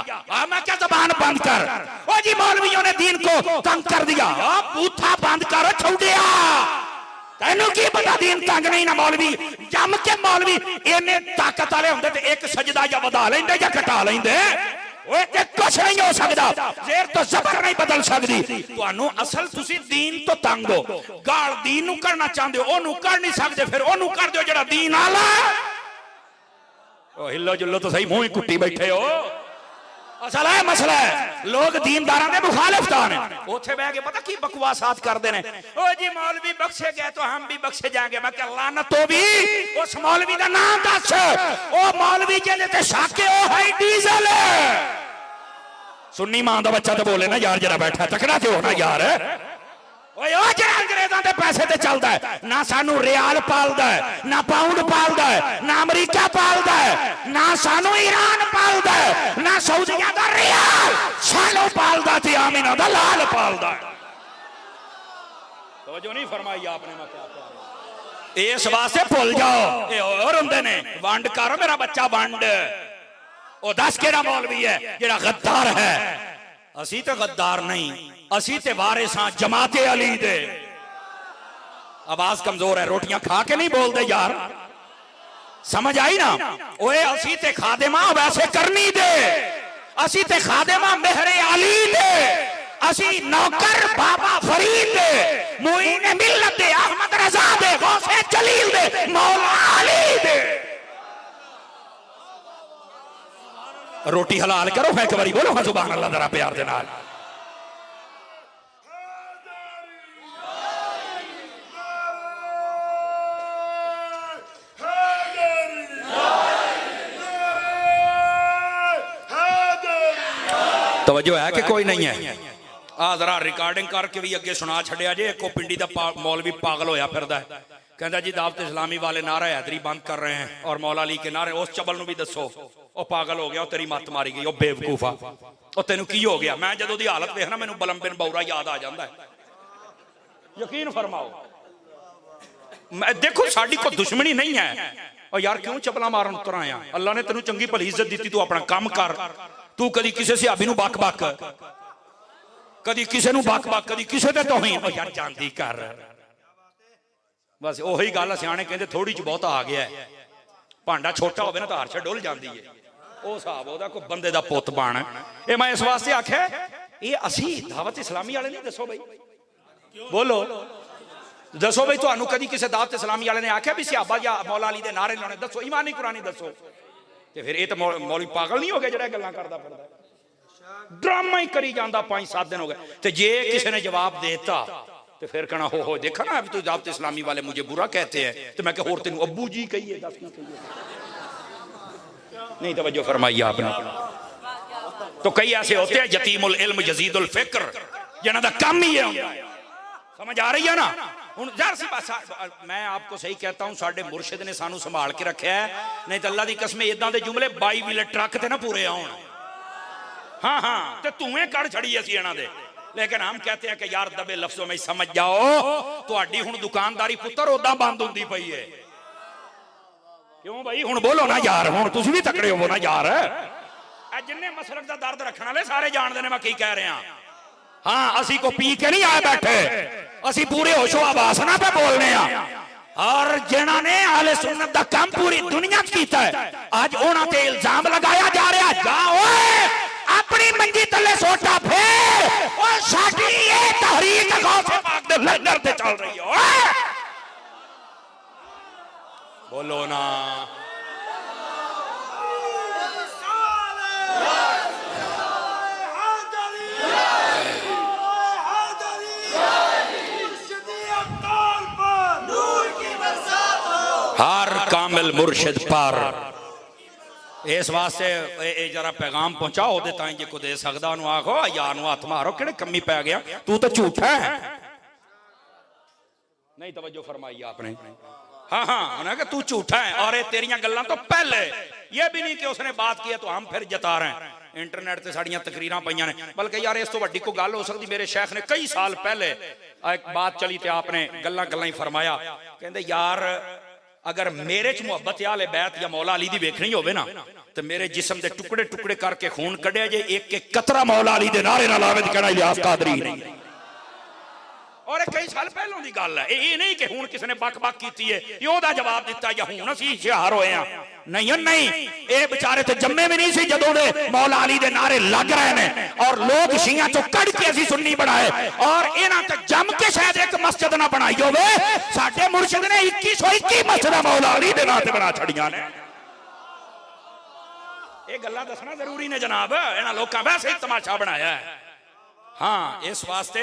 मैं क्या जबान बंद कर, ओ जी मौलवियों ने दीन को तंग कर दिया, बूथा बंद कर छौड़िया। तेनू की पता दीन तंग नहीं ना। मौलवी जम के मौलवी इन्ने ताकत वाले होंदे ते एक सजदा या वधा लेंदे या घटा लेंदे। ओए ते कुछ नहीं हो सकदा, जेर तो जबर नहीं बदल सकदी। तुहानू असल तुसी दीन तो तंग हो, गाल दीन नू करना चाहते हो, ओनू कर नहीं सकते, फिर ओनू कर दो जेड़ा दीन आला। ओ हिलो जुल्लो तो सही, मुंह ही कुट्टी बैठे हो। असल है मसला है लोग दीनदारां दे मुखालिफ तान है, ओथे बह के पता की बकवासात करदे ने। ओ जी मौलवी बख्शे गए तो हम भी बख्शे जाएंगे। मैं क्या लानत हो भी उस मौलवी दा नाम दस। ओ मौलवी जेदे ते शक है ओ है डीजल। सुन्नी मां दा बच्चा तो बोले ना यार जरा बैठा तकड़ा ते हो ना यार। ओए ओ जे अंग्रेजां दे पैसे ते चलदा है ना, सानू रियाल पालदा है ना, पाउंड पालदा है ना, अमेरिका पालदा है ना, सानू ईरान पालदा है ना, सऊदीया दा रियाल सानू पालदा ते आमीना दा लाल पालदा है। तवज्जो नहीं फरमाई आपने। मैं क्या कह रहा, इस वास्ते भुल जाओ ये और हुंदे ने। वंड करो मेरा बच्चा वंड। ओ दस केड़ा मौलवी है जेड़ा गद्दार है? असी तो गद्दार नहीं, असी ते वारिस हां जमाते अली दे। आवाज कमजोर है, रोटियां खा के नहीं बोलते यार, समझ आई ना? ओए असी ते खादिमा वैसे करनी दे, असी ते खादिमा मेहरे अली दे, असी नौकर बाबा फरीद दे, मुईन मिल्लत दे, अहमद रजा दे, गौसे जलील दे, मौला अली दे। रोटी हलाल करो, एक बारी बोलो हाँ सुभान अल्लाह जरा प्यार दे नाल। तवज्जो है कि कोई नहीं है? आ जरा रिकॉर्डिंग करके भी अगे सुना छड़िया जे। एक पिंडी दा मौलवी पागल होया फिरदा है, कहता जी दावत इस्लामी वाले नारा हैदरी बंद कर रहे हैं और मौला अली के नारे। उस चबल नूं भी दसो ਉਹ ਪਾਗਲ ਹੋ ਗਿਆ, ਉਹ ਤੇਰੀ ਮੱਤ ਮਾਰੀ ਗਈ, ਉਹ ਬੇਵਕੂਫਾ, ਉਹ ਤੈਨੂੰ ਕੀ ਹੋ ਗਿਆ। ਮੈਂ ਜਦੋਂ ਦੀ ਹਾਲਤ ਵੇਖਣਾ ਮੈਨੂੰ ਬਲਮ ਬਿਨ ਬੌਰਾ ਯਾਦ ਆ ਜਾਂਦਾ ਹੈ। ਯਕੀਨ ਫਰਮਾਓ, मैं देखो साड़ी को दुश्मनी नहीं है। और यार क्यों चपला मारन उतर आया? अल्लाह ने तेन चंगी भली इज्जत दी, तू अपना काम कर। तू कदी किसी सियाबी नूं बक बक, कदी किसी नूं बक बक, कदी किसी ते तौहीन। ओ यार जानदी कर, बस ओही गल सियाणे कहंदे थोड़ी च बहुत आ गया है। भांडा छोटा होवे ना तां हर छ डुल जांदी है। ओ हिसाब ओदा कोई बंदे दा पुत बन। ए मैं इस वास्ते आख्या ये असी दावत इस्लामी वाले नहीं। दसो भाई, बोलो दसो भाई, तुहानू कदी किसी दावत इस्लामी वाले ने आख्या भी सिहाबा या मौला अली दे नारे लाने? दसो, ईमानी कुरानी दसो। ते फिर ये तो मौलवी पागल नहीं हो गया जिहड़ा गल्लां करदा फिरदा, ड्रामा ही करी जांदा। 5-7 दिन हो गए। ते जे किसी ने जवाब देता तो फिर कहना हो देखा ना अभी तो दावत इस्लामी वाले मुझे बुरा कहते हैं। तो मैं कहा होर तेनू अब्बू जी कहिए, दस की कहिए? नहीं तवज्जो फरमाई आपने। तो कई ऐसे होते हैं यतीमुल इल्म यजीदुल फिक्र, जिन्हां दा काम ही है। समझ आ रही है ना? मैं आपको सही कहता हूं, साडे मुर्शिद ने सानू संभाल के रखा है। नहीं तो अल्लाह दी कसम इदां दे जुमले 22 व्हीलर ट्रक ते ना पूरे आउण। हाँ हाँ, ते धुएं कड़ छड़ी असीं इन्हां दे। लेकिन हम कहते हैं कि यार दबे लफ्जों में समझ जाओ, तुहाडी हुण दुकानदारी पुत्तर उदां बंद हुंदी पई है। क्यों भाई हुण बोलो ना यार, हुण तुसीं भी तकड़े हो ना यार। जिन्ने मसलक दा दर्द रखण वाले सारे जानदे ने मैं की कह रहा। हाँ, असी को पी के नहीं आए बैठे, असी पूरे होशो आवासना पे बोलने हैं। और जिन्हां ने अहले सुन्नत दा काम पूरी दुनिया च कीता है, आज उन्हां ते इल्जाम लगाया जा रहा। जा ओए अपनी मंजी तले सोटा फेर, और साडी ये तहरीक गौसे पाक दे लंगर ते चल रही है। ओए बोलो ना, हर कामिल मुर्शिद पर। इस वास्ते जरा पैगाम पहुंचाओ दे ताई जे को दे सकदा ओनू आखो यार नू हथ मारो, किहड़े कमी पै गया, तू तो झूठा है। नहीं तवज्जो फरमाई आपने। हाँ हाँ, उन्हें कहा तू झूठा है। और ये तेरियां गल्लां तो पहले, ये भी नहीं कि उसने बात की है तो हम फिर जता रहे हैं। इंटरनेट ते साड़ियां तकरीरां पईयां ने। बल्कि यार इस तो वड्डी कोई गल हो सकदी। मेरे शेख ने कई साल पहले एक बात चली ते आपने गल्लां गल्लां ही फरमाया, कहंदे यार अगर मेरे च मुहब्बत आले बैत या मौला अली दी वेखनी होवे ना, तो मेरे जिस्म दे टुकड़े टुकड़े करके खून कढ़िया जे, एक एक कतरा मौला अली दे नारे नाल आवे ते कहना इलियास कादरी नहीं। और कई साल पहलों की गल है, ये नहीं कि हुण किसी ने बक बक की है ओहदा जवाब दिता या हुण असीं इश्तिहार होए हैं। नहीं नहीं, ये बेचारे तो जम्मे भी नहीं सी जदों दे मौला अली दे नारे लग रहे हैं। और लोग शिया चो कढ़ के असीं सुन्नी बनाए, और इन्हां ते जम के शायद एक मस्जिद ना बनाई होवे। साडे मुर्शिद ने 2121 मस्जिद मौला अली दे नाम ते बना छड़ियां ने। ये गल्लां दसना जरूरी ने जनाब, इन्हां लोकां वैसे ही तमाशा बनाया है। हाँ, इस वास्ते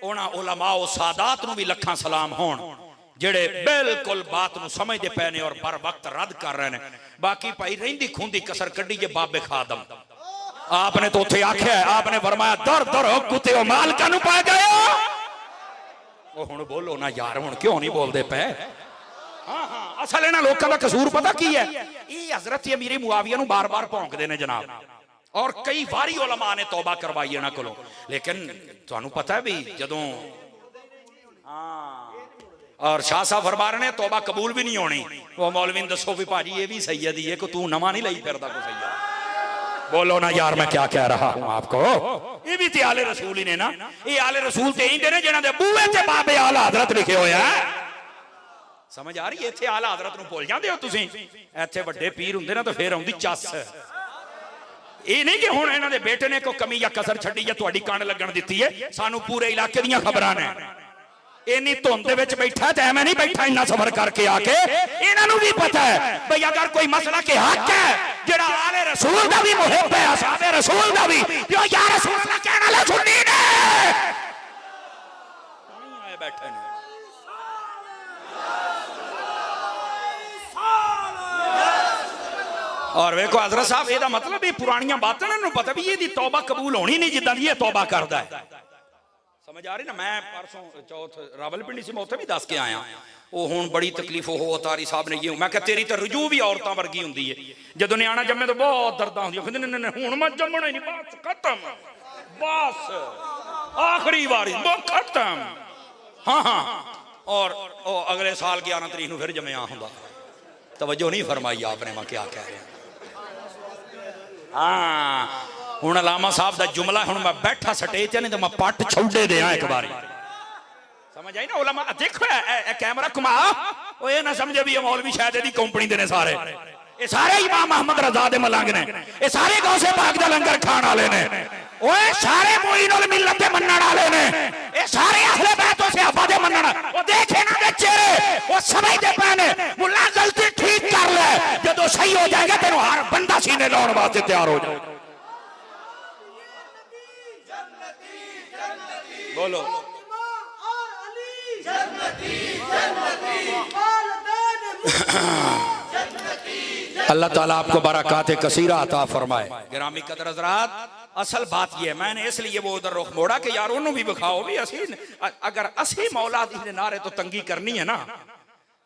उन्हां उलमा ओ सादात नूं भी लखां सलाम होण जेड़े बिल्कुल बात नूं समझदे पए ने और बर वक्त रद्द कर रहे हैं। बाकी भाई रहिंदी खुंदी कसर कड्डी जे बाबे खादम, आपने तो उत्थे आख्या है, आपने फरमाया दर दर हो कुत्ते ओ मालका नूं पा गए हो। ओ हुण बोलो ना यार, हुण क्यों नहीं बोलदे पे? हाँ हाँ, असल इन्हां लोकां दा कसूर पता की है? ये हजरत अमीर मुआविया नूं बार बार भौंकदे ने जनाब। और कई बारी उलमा ने तौबा करवाई इन्हां कोलों। लेकिन तुहानूं पता है भी जदों और शाह साहब फरमा रहे ने तौबा कबूल भी नहीं होनी। वो मौलवी ने दसो भी भाजी ये भी सैयद ही है कि तू नवा नहीं लई फिरदा कोई सैयद। बोलो ना यार, मैं क्या कह रहा हूं आपको। ये भी ते आले रसूल ही ने ना। ये आले रसूल ते इंदे ने जिन्हां दे बूहे ते बाबे आला हजरत लिखे होए है। समझ आ रही है? इत्थे आला हजरत नूं भुल जांदे हो तुसीं। इत्थे वड्डे पीर हुंदे ना तो फिर आउंदी चस। ये नहीं कि हुण इन्हां दे बेटे ने कोई कमी या कसर छड्डी या तुहाडी कान लगण दित्ती है। सानू पूरे इलाके दीयां खबरां ने। इन्नी धुंध विच बैठा ते मैं नहीं बैठा इन्ना सफर करके आके। इन्हां नूं भी पता है भाई अगर कोई मसला के हक है जेड़ा आले रसूल दा भी मुहिब है, असहाबे रसूल दा भी, जो या रसूल अल्लाह कहण वाले सुन्नी ने नहीं आए बैठे ने। और वेखो हजरत साहब, एदा मतलब ये पुरानियां बातां नूं पता भी ये दी तौबा कबूल होनी नहीं जिद्दां दी ये तौबा करदा है। समझ आ रही ना। मैं परसों चौथ रावलपिंडी से मैं उत्थे भी दस के आया, वो हुण बड़ी तकलीफ हो अतारी साहब ने ये, मैं कहा तेरी तो रजू भी औरतां वर्गी हुंदी है, जदों न्याणा जम्मे तो बहुत दर्दां हुंदियां, कहंदे नहीं हुण मैं जम्मना ही नहीं, बस खत्म, बस आखिरी बारी बस खत्म। हाँ हाँ, और अगले साल 11 तरीक नूं फिर जम्मिया हुंदा। तवज्जो नहीं फरमाई आपने, मैं क्या कह रहा। हाँ हुण अलामा साहब का जुमला, हुण मैं बैठा स्टेज ते नहीं तो मैं पट छौडे दे एक बारी, समझ आई ना। उलमा देखो कैमरा घुमा, ये ना समझे भी ये मौलवी शायद इहदी कंपनी दे ने सारे, ये सारे इमाम अहमद रजा दे मलंग ने, ये सारे गौसे पाक दा लंगर खाण वाले ने, ओए सारे मोइनुल मिल्लत दे मनण वाले ने, ये सारे अहले बैत व सहाबा दे मनण। ओ देख इन्हां दे चेहरे, ओ समझदे पए ने मुल्ला गलती ठीक कर ले, जदों सही हो जाएगा तेनू हर बंदा सीने लाउण वास्ते तैयार हो जाएगा। बोलो अल्लाह ताला आपको बरक़ात कसीरा अता फरमाए। गिरामी कदर हज़रात, असल बात यह, मैंने इसलिए वो उधर रुख मोड़ा कि यार उन्होंने भी दिखाओ भी असी, अगर असी मौला दी नारे तो तंगी करनी है ना,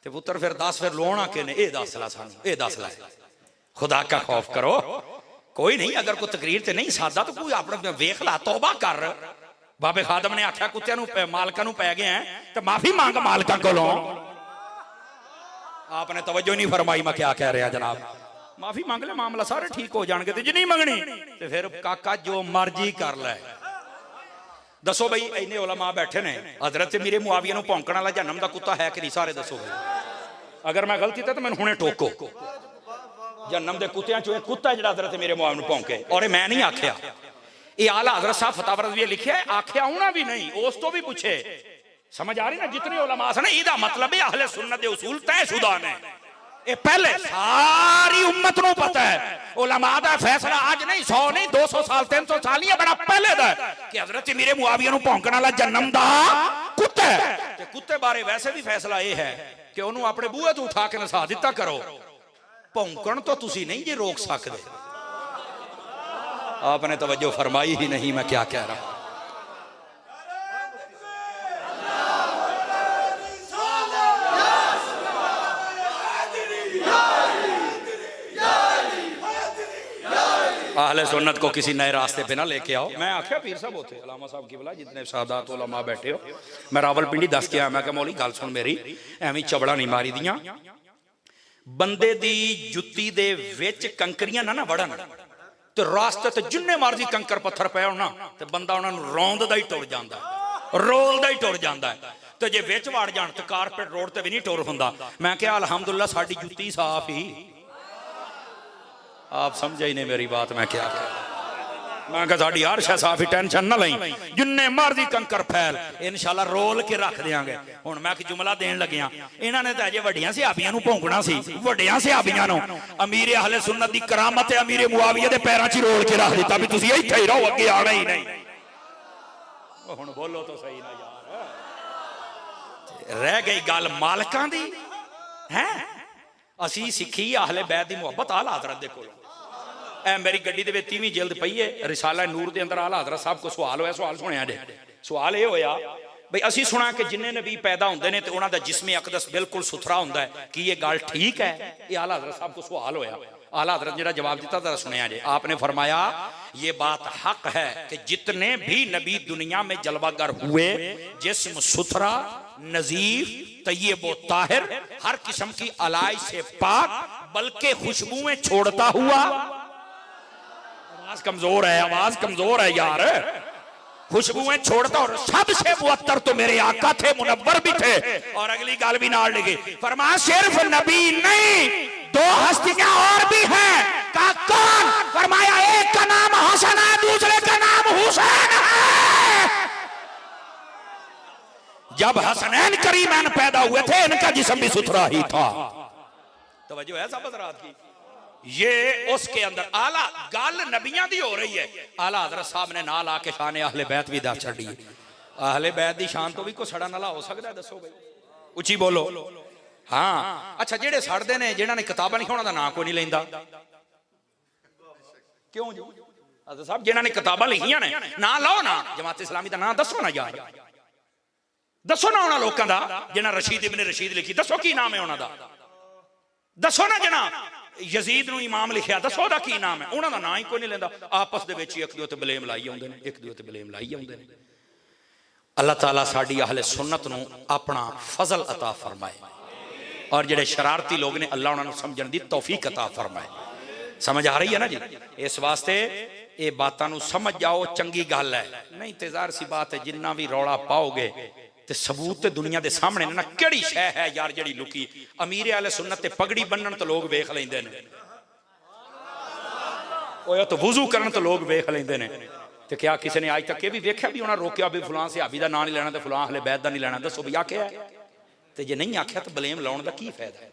तो पुत्र फिर 10 फिर लोना के ने, ये 10 ला सानू, ये 10 ला। खुदा का खौफ करो, कोई नहीं, अगर कोई तकरीर ते नहीं सादा तो कोई अपना वेख ला, तौबा कर। बाबे खादम ने आख्या कुत्तियां नूं मालकां नूं पै गए हैं तो माफी मांग मालकां कोलों। आपने तवज्जो नहीं फरमाई, मैं क्या कह रहा जनाब। माफी मांग ले, मामला सारे ठीक हो जाएंगे, तो जी नहीं मंगनी तो फिर काका जो मर्जी कर ले। दसो भाई इन्ने उलमा बैठे ने, हजरत मीरे मुआविया नूं भौंकण वाला जहन्नम दा कुत्ता है कि नहीं? सारे दसो भाई, अगर मैं गलती तो मैंने हुणे टोको। जहन्नम दे कुत्तियां चों एक कुत्ता जिहड़ा हजरत मीरे मुआविया नूं भौंके, और मैं नहीं आख्या, ये आला हजरत साहब फतावा रज़विया लिखिया है, आख्या उन्हां भी नहीं, उस तो भी पूछे। समझ आ रही ना, जितने उलमा ने इहदा मतलब है अहले सुन्नत दे उसूल तयशुदा ने, ये पहले सारी उम्मत नूं पता है। उलमा दा फैसला आज नहीं, 100 नहीं, 200 साल 300 साल नहीं, बड़ा पहले दा कि हजरत मीरे मुआविया नूं भौंकण वाला जन्म दा कुत्ता है। ते कुत्ते बारे वैसे भी फैसला ये है कि उन्होंने अपने बूहे तो उठा के नसा दिता करो, भौंकण तो तुसी नहीं जे रोक सकते। आपने तवज्जो फरमाई ही नहीं, मैं क्या कह रहा। अहले सुन्नत को किसी नए रास्ते पे ना लेके आओ। मैं आख्या पीर साहब होते अलामा साहब की बला जितने सादात उलमा बैठे हो, मैं रावलपिंडी दस के आया, मैं कहा मौली गल सुन मेरी, एवं चबड़ा नहीं मारी दियां, बंदे दी जुत्ती दे विच कंकरियां ना वड़न तो रास्ते ते जिन्ने मर्जी कंकर पत्थर पे होना तो बंदा उन्होंने रौंददा ही टुर जाता, रोलदा ही टुर जाता है। तो जे विच वड़ जान तो कारपेट रोड ते भी नहीं टुर हुंदा। मैं कहा अलहमदुलिल्लाह साडी जुत्ती साफ ही। आप समझे ही नहीं मेरी बात, मैं क्या कह रहा। मैं कहा साडी हर शै साफ ही, टेंशन ना लई, जिन्ने मर्जी कंकर फैल इंशाल्लाह रोल के रख देंगे। हुण मैं एक जुमला देन लग्या, इन्हां ने तो अजे वड्डियां सहाबियां नूं भौंकना सी, वड्डियां सहाबियां नूं अमीर अहले सुन्नत दी करामत है, अमीर मुआविया दे पैरां 'च रोल के रख दिता भी तुसीं इत्थे ही रहो, अगे आना ही नहीं। हुण बोलो तो सही ना यार, रह गई गल मालकां दी है। असी सिੱਖੀ अहले बैत दी मुहब्बत आला हज़रत दे कोलों। ए मेरी गड्डी दे विच 30वीं जिल्द पई है, रिसाला नूर दे अंदर आला हज़रत साहब को सवाल होया, सवाल सुनिया जे। सवाल ये होया भाई असी सुना कि जिन्ने नबी पैदा होंदे ने ते उन्हां दा जिस्म अकदस बिल्कुल सुथरा हुंदा है, कि ये गल ठीक है? ये आला हज़रत साहब को सवाल होया। आला हज़रत जिहड़ा जवाब दिता जरा सुनिया जे। आपने फरमाया ये बात हक है कि जितने भी नबी दुनिया में जलवागर हुए, जिस्म सुथरा, नजीफ, तय्यब व ताहिर, हर किस्म की अलाई से पाक, बल्कि खुशबुएं छोड़ता हुआ। आवाज कमजोर है, आवाज कमजोर है यार। खुशबुएं छोड़ता, और सबसे मुअत्तर तो मेरे आका थे, मुनव्वर भी थे। और अगली गाल भी नाल लिखी, फरमाया सिर्फ नबी नहीं, 2 हस्तियां और भी हैं। का कौन? फरमाया एक का नाम हसन है, दूसरे का नाम हुसैन है। जब हसनैन करीमैन पैदा हुए थे, इनका जिस्म भी सुथरा ही था। तवज्जो है सब हज़रात की। ये उसके अंदर आला गल नबियां दी हो रही है। आला हज़रत साहब ने नाल आके शान अहले बैत भी दस छड़ी। अहले बैत दी शान तो भी कोई सड़ा नाला हो सकता है? दसो भाई, उची बोलो। हाँ अच्छा, जेड़े सड़दे ने, जिन्हां ने किताबां लिखियां, उन्हां दा नाम कोई नहीं लैंदा, क्यों जी? साहब जिन्हों ने किताबां लिखियां ने ना लाओ ना जमात इस्लामी का ना दसो ना यार, दसो ना उन्होंने लोगों का जिन्हें रशीद इब्न रशीद लिखी, दसो की नाम है उन्होंने, दसो ना जिन्हें यजीद नूं इमाम लिखिया, दसो दा की नाम है, उन्होंने नाम ही कोई नहीं लेंदा, आपस दे विच एक दूजे ते ब्लेम लाई आउंदे ने, एक दूजे ते ब्लेम लाई आउंदे ने। अल्लाह ताला साडी अहले सुन्नत नूं अपना फजल अता फरमाए और जिहड़े शरारती लोग ने अल्लाह उन्हां नूं समझण दी तौफीक अता फरमाए। समझ आ रही है ना जी? इस वास्ते ये बातों नूं समझ जाओ, चंगी गल है। नहीं तो ज़ाहिर सी बात है जिन्ना भी रौला पाओगे ते सबूत ते दुनिया दे सामने ना, किहड़ी शै है यार जिहड़ी लुकी। अमीर अहले सुन्नत ते पगड़ी बन्नण तो लोग वेख लैंदे ने, ओए तो वुजू करन तो लोग वेख लैंदे ने। तो क्या किसी ने आज तक ये भी वेख्या भी उन्हें रोकया भी फलां सहाबी का नाम नहीं लेना, तो फलां अहले बैत का नहीं लेना? दसो भी आख्या है? तो जे नहीं आख्या तो ब्लेम लाने का की फायदा है?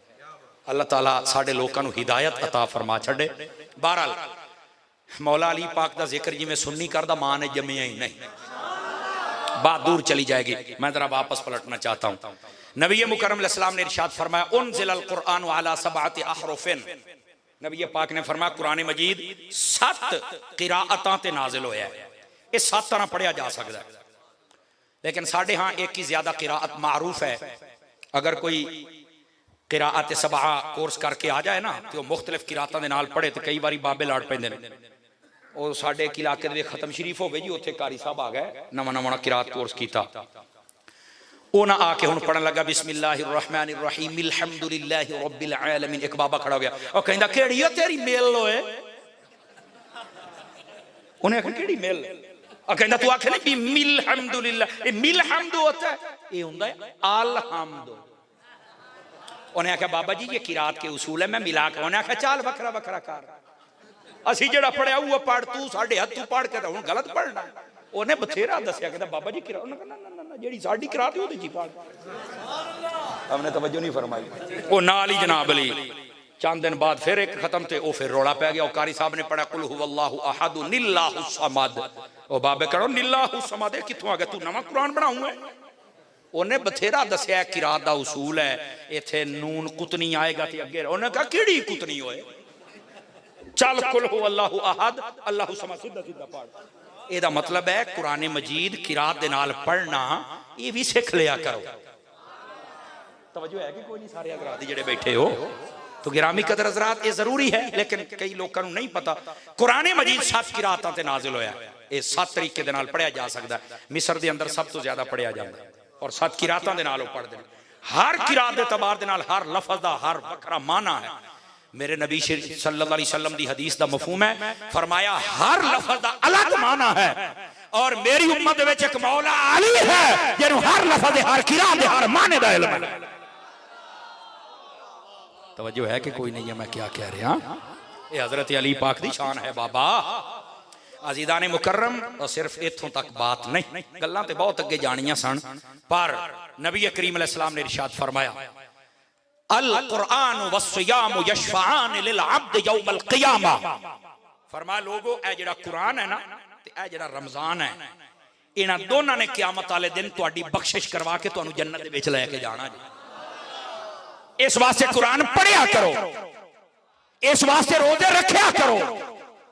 अल्लाह ताला साडे लोकां नूं हिदायत अता फरमा छड़े। बहरहाल मौला अली पाक का जिक्र जिवें सुन्नी करदा, मां ने जम्मिया ही नहीं, बात दूर चली जाएगी। मैं जरा वापस पलटना चाहता हूँ। नबी मुकर्रम अलैहिस्सलाम ने इरशाद फरमाया उन्ज़िलल कुरआन अला सबअति अहरुफिन, नबी पाक ने फरमाया कुरान मजीद 7 किराअतां ते नाजिल होया है। ये 7 तरह पढ़िया जा सकता है, लेकिन साढ़े हाँ एक ही ज्यादा किराअत मारूफ है। अगर कोई किराअत सबा कोर्स करके आ जाए ना तो मुख्तलिफ किराअतां दे नाल पढ़े तो कई बारी बाबे लड़ पैंदे ने। और साढ़े इलाके दे खत्म शरीफ हो गए जी, उत्थे कारी साहब आ गए नवा नवा किराअत कोर्स कीता, ਉਹ ना आके हुण पढ़न लगा बिस्मिल्लाहिर रहमानिर रहीम अल्हम्दुलिल्लाहि रब्बिल आलमीन। एक बाबा खड़ा हो गया और कहंदा केड़ी है तेरी मेल होए? उन्हें आखिया केड़ी मेल? और कहंदा तू आखे नहीं मिल हम्दुलिल्लाह, ये मिल हम्द होता है, ये हुंदा है अलहम्द। उन्हें आखिया बाबा जी ये किरात के उसूल है, मैं मिला के। उन्हें आखिया चल वखरा वखरा कर, असी जेड़ा पढ़िया वो पढ़, तू साडे हथ तू पढ़ के तो हुण गलत पढ़ना। उन्हें बथेरा दसिया, कहता बाबा जी किरा, उन्हें कहा ना जेड़ी साडी किरात है जी पढ़। हमने तवज्जो नहीं फरमाई। वो नाल ही जनाब अली चंद दिन बाद फिर एक खत्म थे, वो फिर रौला पै गया। कारी साहब ने पढ़ा कुल हुवल्लाहु अहद निल्लाहु समद। ओ बाबे करो निल्लाहु समद कित्थों आ गया, तू नवा कुरान बनाऊंगा? उन्हें बथेरा दसिया किरात दा उसूल है, इत्थे नून कुतनी आएगा ते अगे। उन्हें कहा किहड़ी कुतनी होए, चल कुल हुवल्लाहु अहद अल्लाहु समद सीधा सीधा पढ़। एदा मतलब है कुरान मजीद किरात दे नाल पढ़ना ये भी सीख लिया करो। तवज्जो है कि कोई नहीं? सारे हज़रात जेड़े बैठे हो तो गिरामी कदर हज़रात, ये जरूरी है, लेकिन कई लोगों को नहीं पता। कुरान मजीद 7 किरातां ते नाजिल होया, ये 7 तरीके दे नाल पढ़िया जा सकता है। मिस्र दे अंदर सब तो ज्यादा पढ़िया जाता है और 7 किरातां दे नाल पढ़दे ने। हर किरात दे तबार दे नाल हर लफज दा हर वखरा माना है। मेरे नबी सल्लल्लाहु अलैहि वसल्लम दी हदीस दा मफहूम है, फरमाया हर लफज दा अलग माना है और मेरी उम्मत दे विच एक मौला अली है जिन्हों हर लफज हर किरात दे हर माने दा इल्म है। तवज्जो है कि कोई नहीं है? मैं क्या कह रहा, ये हजरत अली पाक दी शान है बाबा। अजीदाने मुकर्रम, और सिर्फ इत्थों तक बात नहीं, गल्लां ते बहुत अगे जानियां सन, पर नबी करीम अलैहिस्सलाम ने इरशाद फरमाया अल कुरान वस्सियाम यशफाआन लिल अब्द यौमल क़ियामा। फरमाया लोगो ए जेड़ा कुरान है ना ते ए जेड़ा रमजान है, इन्हां दोनां ने क़यामत वाले दिन तुहाडी बख्शिश करवा के तुहानू जन्नत दे विच लेके जाना जी। इस वास्ते कुरान पढ़िया करो, इस वास्ते रोजे रखिया करो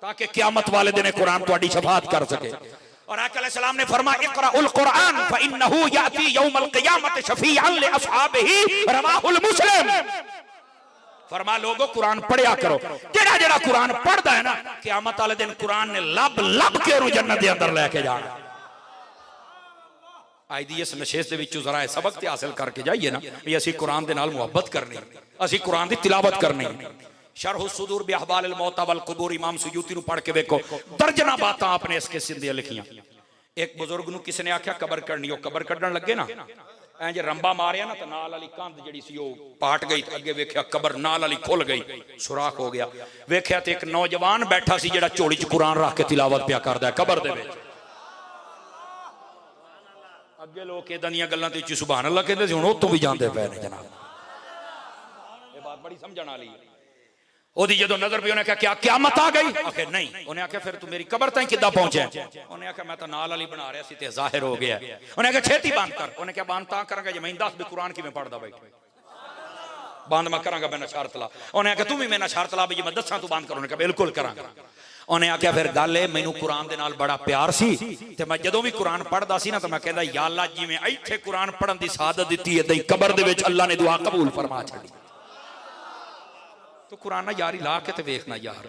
ताकि क़यामत वाले दिन कुरान तुहाडी शफाअत कर सके। और आका अलैहिस्सलाम ने फरमाया इक़राउल कुरान फइन्नहु याती यौमल क़ियामत शफीअन लि अस्हाबिही रवाहुल मुस्लिम। फरमा लोगो कुरान पढ़िया करो, जेड़ा जेड़ा कुरान पढ़दा है ना क़यामत वाले दिन कुरान ने लब लब के ओनू जन्नत दे अंदर लेके जाना। आज दी इस नशेश दे विचों जरा सबक ते हासिल करके जाइए ना भी असी कुरान दे नाल मुहब्बत करनी, असी कुरान दी तिलावत करनी। शरह सुदूर बि अहवाल अल मौत वल कुबूर इमाम सुयूती नु पढ़ के देखो, दर्जना बातां आपने इसके सिंधियां लिखियां। एक बुजुर्ग नु किसी ने आख्या कबर करनी, ओ कबर कड्डण लगे ना इंज रंबा मारिया ना तो नाल वाली कंध जिहड़ी सी ओ पाट गई, अगे वेख्या कबर नाल वाली खुल गई, सुराख हो गया। वेख्या ते एक नौजवान बैठा सी जेड़ा झोली च कुरान रख के तिलावत पिया करदा है कबर दे विच। अगे लोग इदां दीयां गल्लां ते सुभान अल्लाह कहंदे सी, हुण उत्तों भी जांदे पए ने जनाब। ये बात बड़ी समझण वाली है। ओदी जदों नजर भी उन्हें कहा क्या क़यामत आ गई? आखे नहीं। उन्हें आख्या फिर तू मेरी कबर ताईं किद्दां पहुंचे? उन्हें आख्या मैं तो नाल वाली बना रहा सी ते जाहिर हो गया। उन्हें आख्या छेती बंद कर। उन्हें क्या बंद तां करांगा जे मैं दस भी कुरान किवें पढ़दा बैठा? बंद मैं करांगा, मैंने शर्त ला। उन्हें आख्या तू भी मैंने शर्त ला भी जे मैं दसां तू बंद कर? उन्हें कहा बिल्कुल करांगा। उन्हें आख्या फिर गल है मैनू कुरान दे नाल बड़ा प्यार सी ते मैं जदों भी कुरान पढ़दा सी ना तो मैं कहंदा या अल्लाह जिवें इत्थे कुरान पढ़न दी सादत दित्ती है कबर दे विच अल्लाह ने दुआ कबूल फरमा छड़ी। तो कुरान यारी ला के ते वेखना यार,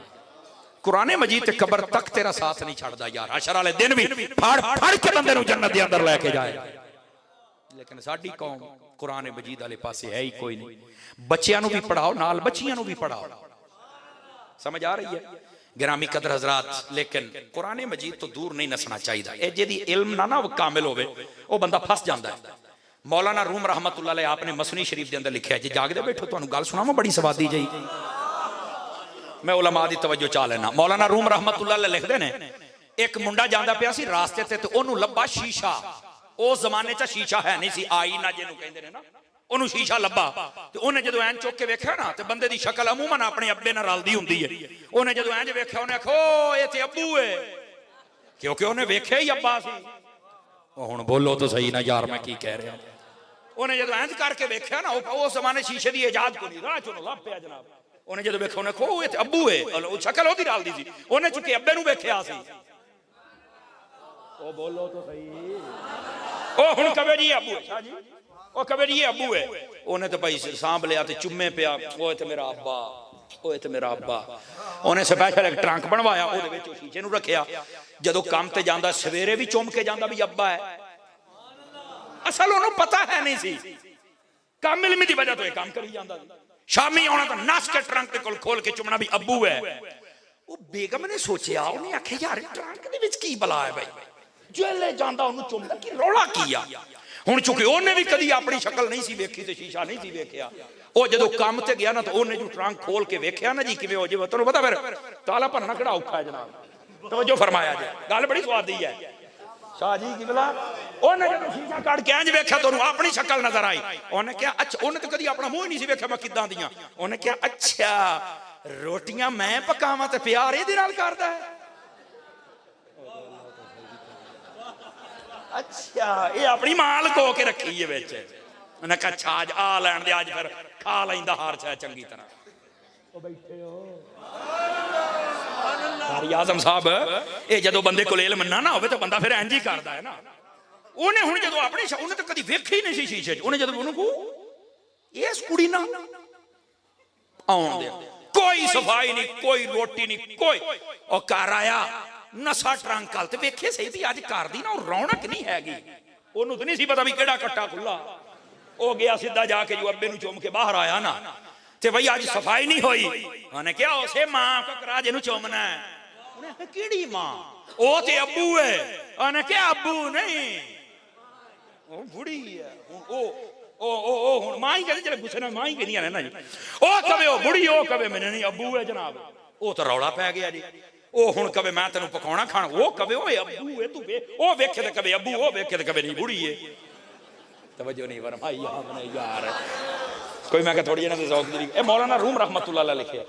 कुरान मजीद ते कबर तक तेरा साथ नहीं छड़दा यार। हशर वाले दिन भी फाड़ फाड़ के बंदे नूं जन्नत दे अंदर लेके जाए। लेकिन साडी कौम कुरान मजीद वाले पासे है ही कोई नहीं। बच्चियां नूं भी पढ़ाओ नाल बच्चियां नूं भी पढ़ाओ, समझ आ रही है गिरामी कदर हजरात। लेकिन कुरान मजीद तो दूर नहीं नसना चाहिए। जिहदी इल्म ना कामिल होवे वो बंदा फस जाता है। मौलाना रूम रहमतुल्लाह अलैह आपने मसनी शरीफ के अंदर लिखा है जी, जागदे बैठो तुहानूं गल सुणावां बड़ी सवादी जी, मैं उलमा दी तवज्जो चा लेना। मौलाना रूम रहमतुल्लाह अलैह लिखदे ने एक मुंडा जांदा पिया सी रास्ते ते ओनू लब्बा शीशा। उस जमाने च शीशा है नहीं सी, आईना जिहनूं कहंदे ने ना, ओनू शीशा लब्बा ते ओने जदों ऐन चुक के वेख्या ना ते बंदे दी शक्ल अमूमन अपने अब्बे नाल रलदी हुंदी है। ओने जदों ऐन वेख्या ओने आखो ये ते अब्बू है, क्योंकि ओने वेख्या ही अब्बा सी। ओ हुण बोलो तो सही ना यार मैं की कह रहा। ओने जदों ऐन करके वेख्या ना उस जमाने शीशे दी इजाजत कोई नहीं, राह चों लभ पिया जनाब। उन्हें जो वेख्या उन्हें खो ये ते अब्बू है, शक्ल ओदी रलदी सी। उन्हें चुके अब्बे नूं वेख्या सी। ओ बोलो तो सही, ओ हुण कवे जी अब्बू है, शाह जी ओ कवे जी अब्बू है। उन्हें तो भाई सांभ लिया ते चुम्मे पिया, ओ ते मेरा अब्बा, ओ ते मेरा अब्बा। उन्हें स्पैशल एक ट्रंक बनवाया, ओदे विच शीशे नूं रखिया। जदों काम ते जांदा सवेरे भी चुम के जांदा भी अब्बा है। असल उन्होंने पता है नहीं सी, काम इल्मी दी वजह तो ये काम करी जांदा। शामी आना तो नस के ट्रंक के कोल खोल के चुमना भी अब्बू है। वो बेगम ने सोचा, उन्हें आखे यार ट्रंक दे विच की बला है भाई, जेले जांदा उन्हें चुमदा की रौला किया। हुण चुके उन्हें भी कदी अपनी शक्ल नहीं सी वेखी ते शीशा नहीं सी वेख्या। ओ जदों काम ते गया ना तो उन्हें जो ट्रंक खोल के वेख्या ना जी किवें हो जे तुहानूं पता फिर ताला भरना किहड़ा औखा है जनाब। तवज्जो फरमाया जी, गल बड़ी स्वादी है शाह जी की बला। उन्हें जब शीशा काट के इंज वेख्या तो अपनी शक्ल नजर आई। उन्हें क्या अच्छा, उन्हें तो कदी अपना मुंह नहीं सी वेख्या मैं किदां दियां। उन्हें क्या अच्छा रोटियां मैं पकावां ते प्यार इहदे नाल करदा है। अच्छा ये अपनी मां लुको के रखी है विच। उन्हें कहा अच्छा आज आ लैण दे, आज फिर खा लैंदा हार छे चंगी तरह। ओ बैठे हो आजम साहब, ये जदों बंदे कोल इल्म ना होवे तो बंदा फिर इंज ही करदा है ना। उन्हें हुण जदों अपनी उन्हें तो कदी वेखी नहीं सी शीशे च। उन्हें जदों उन्हें को इस कुड़ी ना आउण दे, कोई सफाई नहीं, कोई रोटी नहीं, कोई ओ घर आया नशा ट्रंक कल ते वेखे सही भी अज घर दी ना रौनक नहीं हैगी। ओनू तो नहीं सी पता भी केड़ा कट्टा खुला। ओ गया सीधा जाके जो अब्बे नूं चुम के बाहर आया ना ते भाई आज सफाई नहीं होई। उन्हें क्या उसे मां को करा जिन्हू चुमना है। उन्हें किहड़ी मां, ओ ते अब्बू है। उन्हें क्या अब्बू नहीं, ओ बुढ़ी है। ओ ओ ओ ओ हुण मां ही कहदे चले गुस्से नाल मां ही कहदियां ने ना जी। ओ कवे ओ बुढ़ी, ओ कवे मैंने नहीं अब्बू है जनाब। ओ तो रौला पै गया जी। ओ हुण कवे मैं तेनू पकाउणा खाना, ओ कवे ओए अब्बू है तू वे, ओ वेखे ते कवे अब्बू, ओ वेखे ते कवे नहीं बुढ़ी है। तवज्जो नहीं फरमाई आपने यार। कोई मैं कहा थोड़ी इन्हां दे ज़ौक दी। ए मौलाना रूम रहमतुल्लाह अलैह लिखे।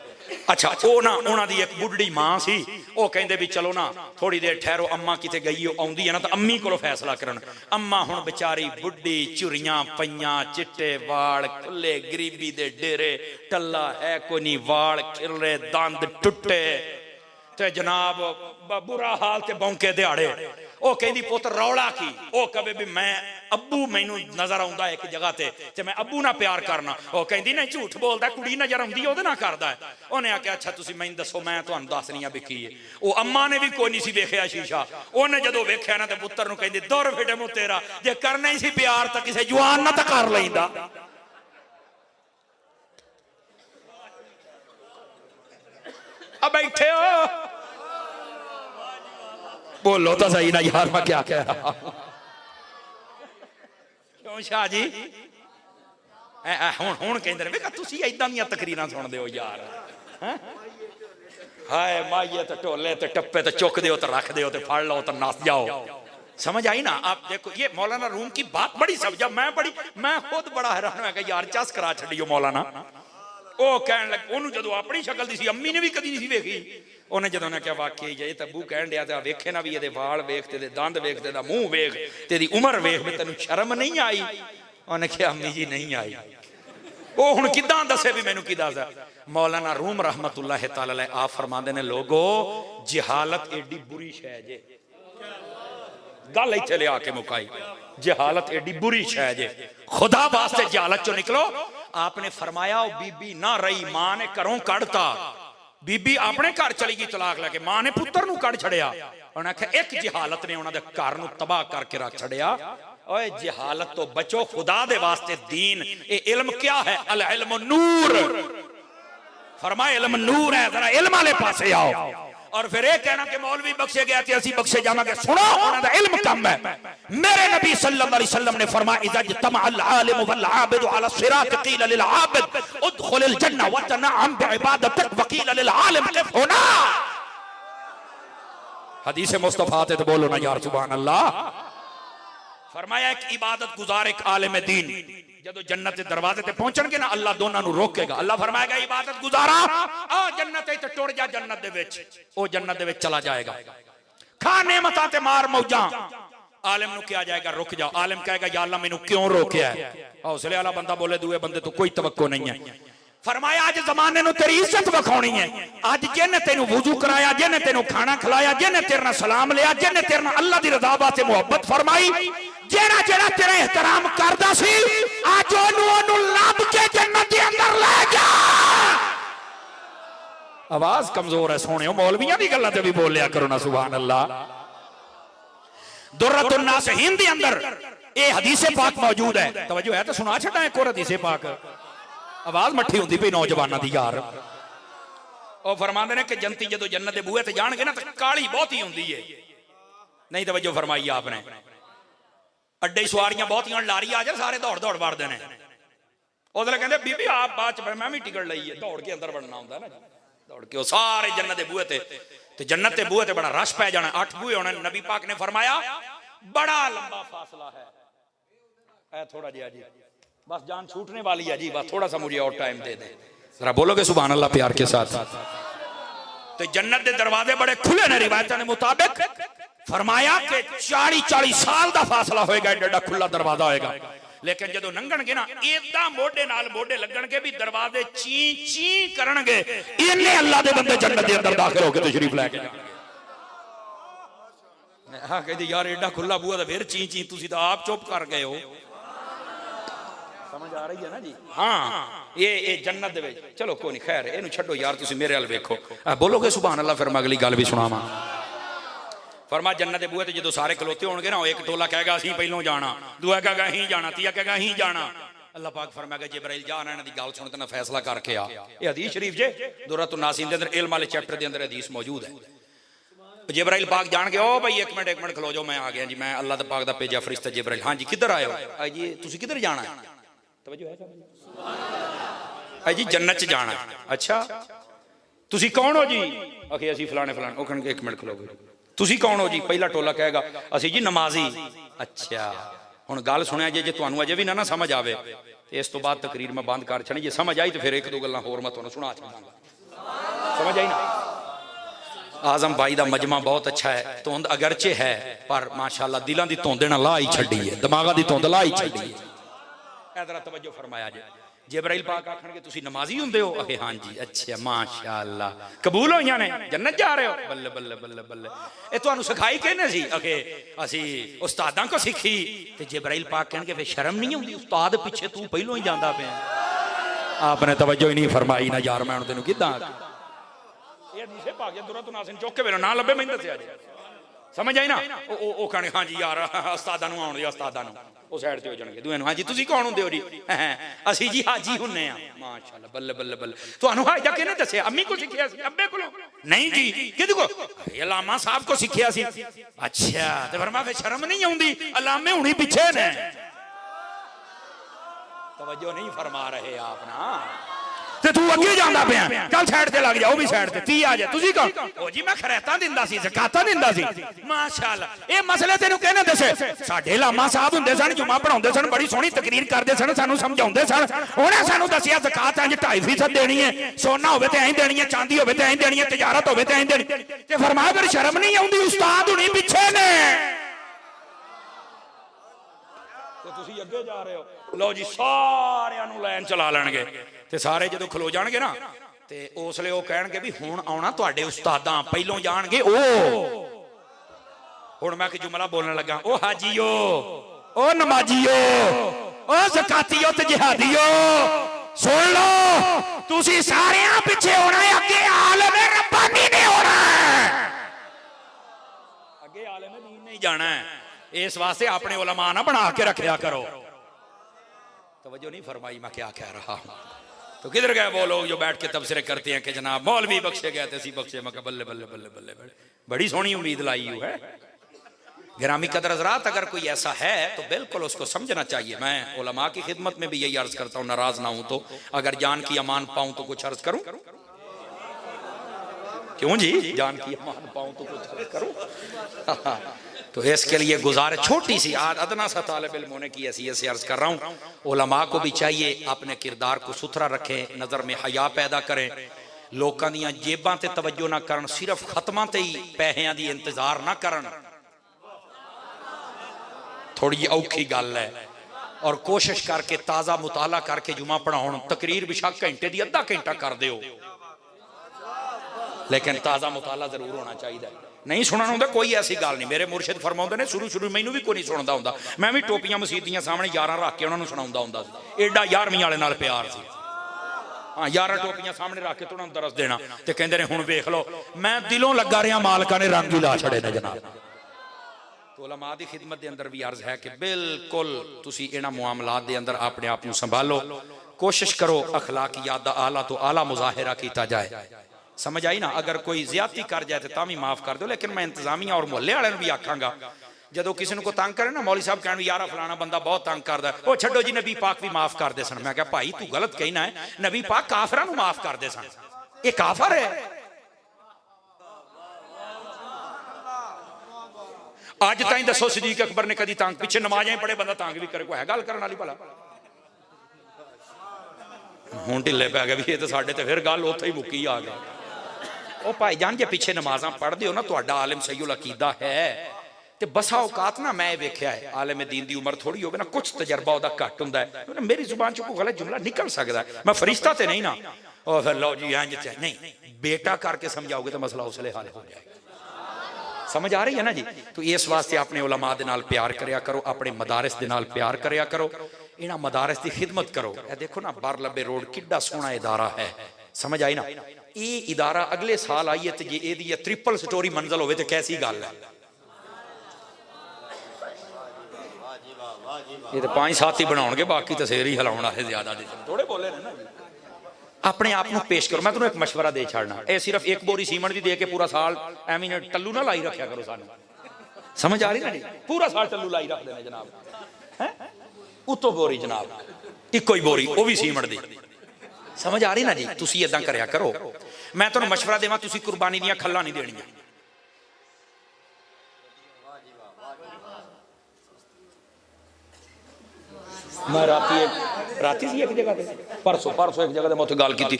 अच्छा ओ ना उन्हां दी एक बुढ़ड़ी मां सी। ओ कहंदे भी चलो ना थोड़ी देर ठहरो, अम्मा किते गई आउंदी है ना तो अम्मी कोलों फैसला करन। अम्मा हुण बेचारी बुढ़ी, चुरियां पईयां, चिट्टे वाल, खुले गरीबी दे डेरे, टल्ला है कोई नहीं, वाल खिलरे, दंद टुटे ते जनाब बुरा हाल ते बौंके दिहाड़े। ओ कहंदी पुत रौला की। ओ कवे भी मैं अब्बू मैनू नजर आउंदा एक जगह ते मैं अब्बू ना प्यार करना। ओ कहंदी नहीं झूठ बोलदा, कुड़ी नजर आउंदी ओदे नाल करदा है। उन्हें आख्या अच्छा तुसीं मैनूं दसो मैं तुहानूं दसनी आ विकी है। ओ अम्मा ने भी कोई नहीं सी वेखिया शीशा। उन्हें जदों वेख्या ना ते पुत्तर नूं कहंदी दुर फिटे मुंह तेरा, जे करना ही सी प्यार तां किसे जवान ना तां कर लैंदा। अब बैठे हो बोलो तो सही ना यार मैं क्या कह रहा हूं। क्यों शाह जी हुण कहंदे ने तुसीं इदां दीयां तकरीरां सुणदे हो यार। हाय माइये ते ढोले ते टप्पे ते चुक दिओ ते रख दिओ ते फड़ लो ते नस जाओ। समझ आई ना आप? देखो ये मौलाना रूम की बात बड़ी समझा। मैं खुद बड़ा हैरान होया कि यार चस करा छड़ियो मौलाना। ओ कहन लग ओनू जदों अपनी शक्ल दी सी, अम्मी ने भी कदी नहीं सी वेखी। उन्हें जदों ने क्या वाकई जे तब्बू कहन दिया ते वेखे ना भी ये वाल वेख, ते दंद वेख, ते मुंह वेख, तेरी उम्र वेख, मैं तेनू शर्म नहीं आई? उन्हें क्या अम्मी जी नहीं आई। ओ हुण किदां दसे भी मैनू की दसदा। मौलाना रूम रहमतुल्लाह तआला अलैह आप फरमाते ने लोगो जहालत एडी बुरी शै जे, गल इत्थे ले आके मुकाई, जहालत एडी बुरी शै जे, खुदा वास्ते जहालत चो निकलो। आपने फरमाया बीबी ना रही, मां ने घरों कढ़ता, बीबी अपने घर चली गई तलाक लैके, मां ने पुत्र नूं कढ़ छड़िया। उन्हें आख्या एक जहालत ने उन्होंने घर नूं तबाह करके रख छड़िया। ओए जहालत तो बचो, खुदा दे वास्ते दीन ए इल्म क्या है? अल इल्म नूर, फरमाए इल्म नूर है, जरा इल्म वाले पासे आओ। और फिर ये कहना कि मौलवी बख्शे गया थे असी बख्शे जावांगे, सुनो उन्होंने इल्म कम है। मेरे नबी सल्लल्लाहु अलैहि वसल्लम ने फरमाया इज़ा इज्तमा अल आलिम वल आबिद अला सिरात क़ील लिल आबिद उदखुलिल जन्नह व तनअम बिइबादतिक व क़ील लिल आलिम किफ हुना। हदीस मुस्तफा ते तो बोलो ना यार सुभान अल्लाह। फरमाया एक इबादत गुजार एक आलिम दीन जदों जन्नत के दरवाजे ते पहुंचणगे ना अल्लाह दोनों नूं रोकेगा। अल्लाह फरमाएगा इबादत गुजारा आ जन्नत ते टुर जा, जन्नत दे विच ओ जन्नत दे विच चला जाएगा, खा नेमतां ते मार मौजां। आलिम नूं क्या जाएगा रुक जाओ। आलिम कहेगा या अल्लाह मैनूं क्यों रोकिया है? हौसले वाला बंदा बोले दूए बंदे तो कोई तवक्को नहीं है। फरमाया अज जमाने नूं तेरी इज्जत विखाउणी है, अज जिन्हें तेनू वुजू कराया, जिन्हें तेनू खाना खिलाया, जिन्हें तेरे नाल सलाम लिया, जिन्हें तेरे नाल अल्लाह दी रज़ा वास्ते मुहब्बत फरमाई, जेड़ा जेड़ा तेरा एहतराम करदा सी अज ओनू लब के जन्नत दे अंदर ले जा। आवाज कमजोर है सोहणियो, मौलवियां दी गल्लां ते भी बोलिया करो ना सुभान अल्लाह। दुर्रतुन नासिहीन दे अंदर ये हदीस पाक मौजूद है, तवज्जो है तो सुना छड्डा एक और हदीस पाक। आवाज मट्ठी होंदी पई नौजवानों दी यार। और फरमाते ने कि जनती जदों जन्नत दे बूहे ते जाणगे ना तो काली बहुती होंदी है। नहीं तवज्जो फरमाई आपने, अड्डे सवारियां बहुतियां लारी आ जाए सारे दौड़ दौड़ वड़दे ने। उधर कहंदे बीबी आप बाद च मैं भी टिकट लई है, दौड़ के अंदर वड़ना होंदा ना, दौड़ के सारे जन्नत दे बूहे ते जन्नत दे बूहे ते बड़ा रश पै जाना। 8 बूहे होने। नबी पाक ने फरमाया बड़ा लंबा फासला है, ऐ थोड़ा जिहा जी, बस जान छूटने वाली है जी, बस थोड़ा सा मुझे और टाइम दे दे। जरा बोलोगे सुभान अल्लाह प्यार के साथ। तो जन्नत के दरवाजे बड़े खुले ने, रिवायतों के मुताबिक फरमाया कि 40-40 साल का फासला होएगा, एडा खुला दरवाजा होएगा। लेकिन जदों लंघणगे ना इदा मोढे नाल मोढे लगणगे भी दरवाजे ची ची करनगे, इन्ने अल्लाह दे बंदे जन्नत के अंदर दाखिल होके तशरीफ लेके जाणगे। हां कहदी यार एडा खुला बूहा तो फिर ची ची, तुसी तो आप चुप कर गए हो। समझ आ रही है ना जी? हाँ ये जन्नत दे विच चलो कोई नहीं, खैर इहनूं छड्डो यार, तुसी मेरे अल वेखो। बोलोगे सुभान अल्लाह, फिर मैं अगली गल भी सुनावां। फरमा जन्नत दे बूहे ते जदों सारे खलोते होणगे ना, एक टोला कहेगा असीं पहिलों जाना, दूआ कहेगा अहीं जाना, तीआ कहेगा अहीं जाना। अल्लाह पाक फरमाएगा जिब्राइल जा इन्हां दी गल सुण ते ना फैसला करके आ। ये हदीस शरीफ जे दुर्रतुन नासिन दे अंदर इल्म वाले चैप्टर दे अंदर हदीस मौजूद है। जिब्राइल पाक जान के ओ भाई एक मिनट खलो जाओ, मैं आ गया जी, मैं अल्लाह दे पाक दा भेजा फरिश्ता जिब्राइल। हां जी किधर आए हो? जी तुसी किधर जाना है? तवज्जो है जी, जन्नत च जाना। अच्छा तुसी कौन हो जी? आखे असी फलाने फलाने। ओ कहणगे एक मिनट खलोगे, तुसी कौन हो जी? पहला टोला कहेगा असी जी नमाजी। अच्छा हुण गल सुनिया जे तुहानूं अजे भी ना समझ आवे ते इस तो बाद तकरीर मैं बंद कर छड़ी। जे समझ आई तो फिर एक दो गल्लां होर मैं तुहानूं सुना छड्डांगा। समझ आई ना? आजम भाई दा मजमा बहुत अच्छा है, धुंध अगरचे है पर माशाअल्लाह दिलां दी धुंध ना ला ही छड्डी है, दिमागां दी धुंध ला ही छड्डी है। इधर तवज्जो फरमाया जे जिब्राइल पाक आखणगे तुसी नमाजी हुंदे हो? आखे हां जी। अच्छा माशाअल्लाह कबूल होईयां ने, जन्नत जा रहे हो? बल्ले बल्ले बल्ले बल्ले। ए तुहानूं सिखाई किहने सी? आखे असी उस्तादां को सीखी। ते जिब्राइल पाक कहणगे फिर शर्म नहीं आउंदी? उस्ताद पिछे तू पहलों ही जांदा पिया। आपने तवज्जो ही नहीं फरमाई ना यार, मैं हुण तैनूं किदां ये हदीसे पाक दुर्रतुन नासिन चुक के मेरा ना लभे मैं दस्सिया जे। समझ आई ना? ओ कहणे हां जी यार उस्तादां नूं आउण दे, उस्तादां नूं ओ साइड ते हो जाणगे। दूए नूं हां जी तुसी कौन हुंदे हो जी? असी जी हाजी हुन्ने आ। माशाअल्लाह बल्ले बल्ले बल्ले। तुहानूं हाजा किहने दस्सिया? अम्मी को सीखिया सी? अब्बे कोलों? नहीं जी। किहदे को? अलामा साहब को सीखिया सी। अच्छा ते फरमा फिर शर्म नहीं आउंदी? अलामे हुणी पिछे ने। तवज्जो नहीं फरमा रहे आप ना, ते तू अगे जांदा पिया, चल साइड ते लग जा, ओ भी साइड ते। ती आ जा तुसी कौन? ओ जी मैं खैरातां दिंदा सी, ज़कातां दिंदा सी। माशाअल्लाह ये मसले तेनू कहने दसे? साडे लामा साहब हुंदे सन, जुमा पढ़ाउंदे सन, बड़ी सोहनी तकरीर करदे सन, सानू समझाउंदे सन। उन्हें सानू दसिया ज़कात इंज 2.5% देनी है, सोना होवे ते ऐं देनी है, चांदी होवे ते ऐं देनी है, तिजारत होवे ते ऐं देनी। ते फरमाया फिर शर्म नहीं आउंदी? उस्ताद हुणी पिछे ने ते तुसी अगे जा रहे हो। लो जी सारियां नू लाइन चला लैणगे। ते सारे जो खलो जाणगे ना ते उसले वो कहणगे भी हुण आउणा तुहाडे उस्तादां पहलों जाणगे ओ हुण मैं जुमला बोलने लगा ओ हाजीओ ओ नमाजीओ ओ ज़कातियो ते जिहादियो सुन लो तुसी सारियां पिछे होना है अगे आलम रब्बानी ने होना है अगे आलम दीन नहीं जाना है इस वास्ते अपने उलमा ना बना के रखया करो तवज्जो नहीं फरमाई मैं क्या कह रहा हूं तो किधर गए वो लोग जो बैठ के तबसरे करते हैं कि जनाब मौलवी बख्शे गए थे बख्शे मैं बल्ले बल्ले बल्ले बल्ले बड़ी सोहनी उम्मीद लाई हुई है गिरामी कदर हज़रात अगर कोई ऐसा है तो बिल्कुल उसको समझना चाहिए मैं उलमा की खिदमत में भी यही अर्ज करता हूं नाराज ना हूं तो अगर जान की अमान पाऊं तो कुछ अर्ज करूं क्यों जी जान की अमान पाऊं तो कुछ अर्ज करूं तो इसके लिए गुजारिश छोटी सी अदना सा तालिब इल्म होने की हैसियत से अर्ज कर रहा हूं उलमा को भी चाहिए अपने किरदार को सुथरा रखें नजर में हया पैदा करें लोकां दियां जेबां ते तवज्जो ना करन सिर्फ खत्मां ते ही पैसिਆਂ दी इंतजार ना करन थोड़ी औखी गल है और कोशिश करके ताज़ा मुताला करके जुमा पढ़ाउण तकरीर बेशक घंटे दी अद्धा घंटा कर दिओ लेकिन ताज़ा मुताला जरूर होना चाहिए नहीं सुनना होंदा कोई ऐसी गल नहीं मेरे मुर्शिद फरमाउंदे ने शुरू शुरू मैनू भी कोई नहीं सुनदा होंदा मैं भी टोपियां मसीतियां सामने 11 रख के उन्होंने सुनाउंदा होंदा सी एडा 11वीं वाले नाल प्यार सी हाँ 11 टोपियां सामने रख के उन्होंने दरस देना ते कहंदे ने हुण वेख लो मैं दिलों लगा रहा मालका ने रंग ही ला छड़े ने जनाब तो उलमा दी खिदमत दे अंदर भी अर्ज है कि बिल्कुल तुसी इन्हां मुआमलात दे अंदर अपने आप नूं संभालो कोशिश करो अखलाकियात दा आला तो आला मुजाहिरा कीता जाए समझ आई ना अगर कोई ज्यादती कर जाए तो तां भी माफ कर दो लेकिन मैं इंतजामिया और मुहल्ले वाले भी आखांगा जदों किसी को तंग करे ना मौली साहब कहण यार फलाना बंदा बहुत तंग करदा ओ छड्डो जी नबी पाक भी माफ करदे सन मैं कहा भाई तू गलत कहना है नबी पाक काफिरां नूं माफ करदे सन ये काफर है अज ताई दसो सदीक अकबर ने कदी तंग पिछे नमाज़ां पढ़े बंदा तंग भी करे कोई है गल करने वाली भला हुण ढिले पै गए भी ये तो साडे ते फिर गल उत्थे ही मुक्की आ गई ओ भाईजान जे पिछे नमाज़ां पढ़दे हो ना तुहाडा आलिम सहीउल अकीदा है ते बसा औकात ना मैं वेख्या है आलिम दीन दी उम्र थोड़ी होवे ना कुछ तजर्बा उहदा घट हुंदा है मेरी जुबान चों कोई गलत जुमला निकल सकदा है मैं फरिश्ता ते नहीं ना और फिर लो जी इंज ते नहीं बेटा करके समझाओगे तो मसला उसले हल हो जाएगा समझ आ रही है ना जी तो इस वास्ते अपने उलमा दे नाल प्यार करया करो अपने मदारिस दे नाल प्यार करया करो इन्हां मदारिस की खिदमत करो ए देखो ना बारलबे रोड किड्डा सोहना इदारा है समझ आई ना ये इदारा अगले साल आई है तो जे एदी ट्रिपल स्टोरी मंजिल होवे तो कैसी गल है ये तो 5-7 ही बनाउणगे बाकी तो सिर ही हिलाउण वाले ज्यादा थोड़े बोले ने ना अपने आप को पेश करो मैं तुम्हें एक मशवरा दे छाड़ना ये सिर्फ एक बोरी सीमन की दे के पूरा साल एवं ने टल्लू ना लाई रखा करो सानू समझ आ रही ना जी पूरा साल टल्लू लाई रख देने जनाब है उतो बोरी जनाब इको ही बोरी वो भी सीमन दी समझ आ रही ना जी तुसी इदां करया करो मैं तुहानू मशवरा देवां तुसी कुर्बानी दीयां खल्लां नहीं देणियां मैं राती सी एक जगह पे परसों एक जगह मैं गल की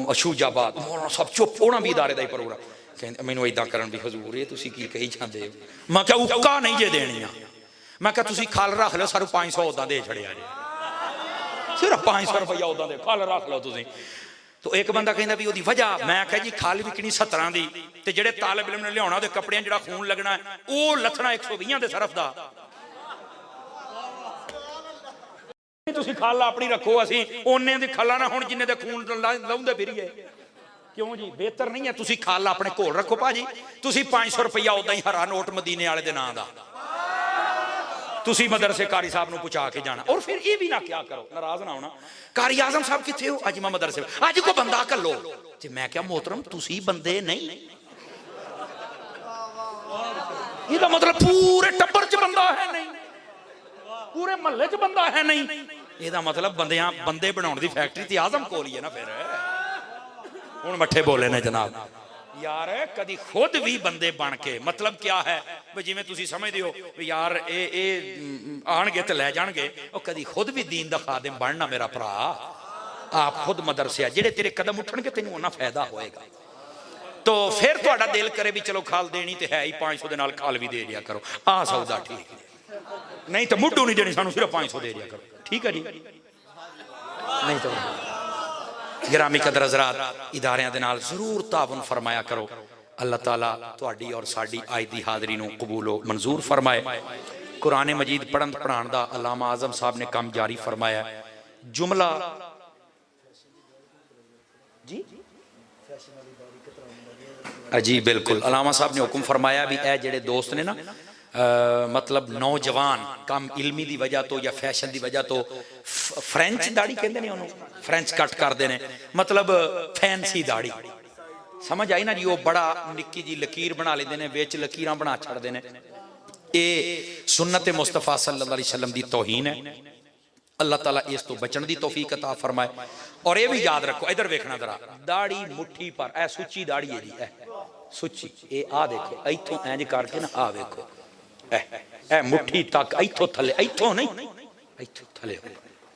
अशूजाबाद सब चुप होना भी इदारे का ही प्रोग्राम कहते मैनू इदा करन भी हजूर ये तुसी की कही जाते हो मैं क्या उक्का नहीं जे देनियां मैं क्या तुसी खल रख लो सारू 500 उदा दे छड़िया जे सिर्फ 500 रुपया उदा दे खल रख लो तुसी तो एक बंदा कहता भी ओदी वजह मैं क्या जी खल विकनी 17 दी ते जेड़े तालिब इल्म ने लियाउणा ओदे कपड़ियां जेड़ा खून लगना वो लथना 120 दे सरफ दा तुसी खल अपनी रखो असी ओने दी खला ना हुण जिन्ने दे खून लाउंदे फिरीए क्यों जी बेहतर नहीं है तुसी खल अपने कोल रखो भाजी तुसी 500 रुपया उदा ही हरा नोट मदीने वाले दे नां दा तुसी मदरसे कारी साहब नूं पुछा के जाना और फिर ये भी ना क्या करो नाराज ना होना कारी आजम साहब किथे हो अज मैं मदरसे अज को बंदा कलो ते मैं क्या मोहतरम तुसी बंदे नहीं इहदा मतलब पूरे टब्बर च बंदा है नहीं पूरे महल्ले च बंदा है नहीं ਇਹਦਾ मतलब बंदे बनाने की फैक्ट्री तो आजम कोल ही है ना फिर हुण मठे बोले ने जनाब यार कदी खुद भी बंदे बन के मतलब क्या है जिवें तुसीं समझदे हो यार ए आणगे ते लै जाणगे ओ कदी खुद भी दीन दा खादिम बनना मेरा भरा आप खुद मदरसे जेड़े तेरे कदम उठणगे तैनूं उन्ना फायदा होएगा तो फिर तुहाडा दिल करे भी चलो खाल देनी तो है ही 500 दे नाल खाल भी दे दिया करो आ सौदा ठीक है नहीं तो मुड्ढू नहीं देनी सानू सिर्फ 500 दे दिया करो ठीक है जी नहीं तो गिरामी कदर हज़रात, इदारियां दे नाल जरूर तावन फरमाया करो। अल्लाह ताला तुहाडी और साडी अज दी हाज़री नूं कबूलो मंजूर फरमाए। कुरान मजीद पढ़न पढ़ाण दा अल्लामा आज़म साहब ने काम जारी फरमाया। जुमला जी जी बिल्कुल, अल्लामा साहब ने हुक्म फरमाया भी ए जेड़े दोस्त ने ना मतलब नौजवान कम इल्मी की वजह तो या फैशन की वजह तो फ्रेंच दाड़ी कहते हैं उन्होंने, फ्रेंच कट करते हैं, मतलब फैंसी दाड़ी, समझ आई ना जी। वो बड़ा निक्की जी लकीर बना लेते हैं, विच लकीर बना छड़ते हैं। ये सुन्नत मुस्तफा सल्लल्लाहु अलैहि वसल्लम की तौहीन है। अल्लाह ताला इस तो बचन की तौफीक अता फरमाए। और ये भी याद रखो, इधर वेखना जरा, दाड़ी मुट्ठी पर, ए सुच्ची दाड़ी है जी, सुच्ची, ये आ देखो इथों इंज करके ना, आ वेखो ए मुट्ठी तक, इथों थले, इथों नहीं इथों थले,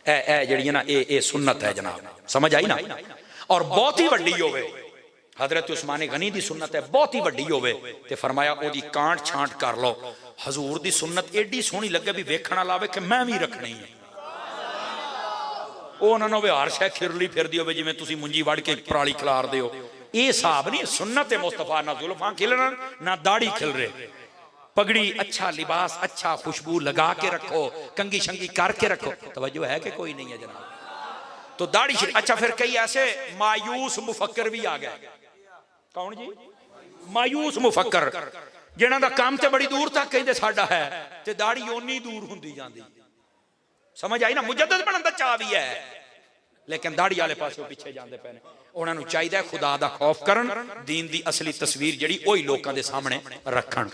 ए जड़ी ना ये सुन्नत है जनाब, समझ आई ना। और बहुत ही वड्डी होवे, हजरत उस्मान गनी दी सुन्नत है, बहुत ही वड्डी होवे ते फरमाया ओदी कांट छांट कर लो। हजूर दी सुन्नत एडी सोहनी लगे भी वेखण वाला आवे कि मैं भी रखनी है। ਉਹ ਉਹਨਾਂ ਨੂੰ ਵਿਹਾਰ ਸ਼ੈ ਖਿਰਲੀ ਫਿਰਦੀ ਹੋਵੇ ਜਿਵੇਂ ਤੁਸੀਂ ਮੁੰਜੀ ਵੜ ਕੇ ਪਰਾਲੀ ਖਿਲਾਰਦੇ ਹੋ। ਇਹ ਹਿਸਾਬ ਨਹੀਂ, ਸੁन्नत मुस्तफा, ना जुल्फां खिल रहा ना दाढ़ी खिल रहे, पगड़ी अच्छा लिबास अच्छा खुशबू लगा के रखो, कंगी शंगी करके रखो, तवज्जो है कि कोई नहीं है जनाब। तो दाढ़ी अच्छा। फिर कई ऐसे मायूस मुफक्कर भी आ गए, कौन जी? मायूस मुफक्कर जिन्हां दा काम ते बड़ी दूर तक कहंदे साडा है ते दाढ़ी ओनी दूर हुंदी जांदी, समझ आई ना। मुजद्दद बनन दा चाह भी है लेकिन दाढ़ी वाले पासों पीछे जाते पे ने। उन्होंने चाहिए खुदा दा खौफ करन, दीन दी असली तस्वीर जड़ी ओही लोकां दे सामने रखन।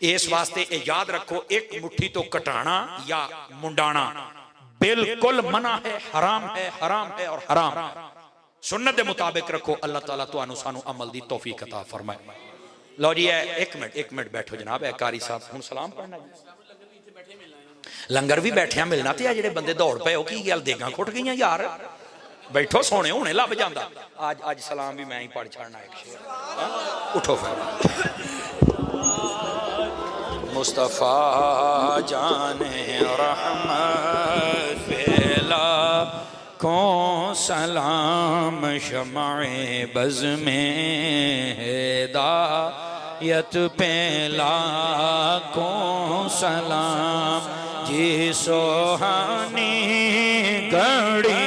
इस वास्ते ये याद रखो, एक मुट्ठी तो कटाना या मुंडाना बिल्कुल मना है, हराम है, हराम है और हराम। सुन्नत के मुताबिक रखो। अल्लाह ताला तुहानू सानू अमल दी तौफीक अता फरमाए। लो जी एक मिनट बैठो जनाब। है कारी साहब हुण सलाम पढ़ना जी। लंगर भी बैठिया मिलना ते जेडे बंदे दौड़ पे हो की गल देगा खुट गई यार, बैठो सोने हुणे लभ जांदा। आज सलाम भी मैं ही पढ़ छाड़ना एक शेर। उठो फिर। मुस्तफा जाने रहमत फैला को सलाम शमाए बज़ में हिदायत पेला को सलाम जी सोहानी घड़ी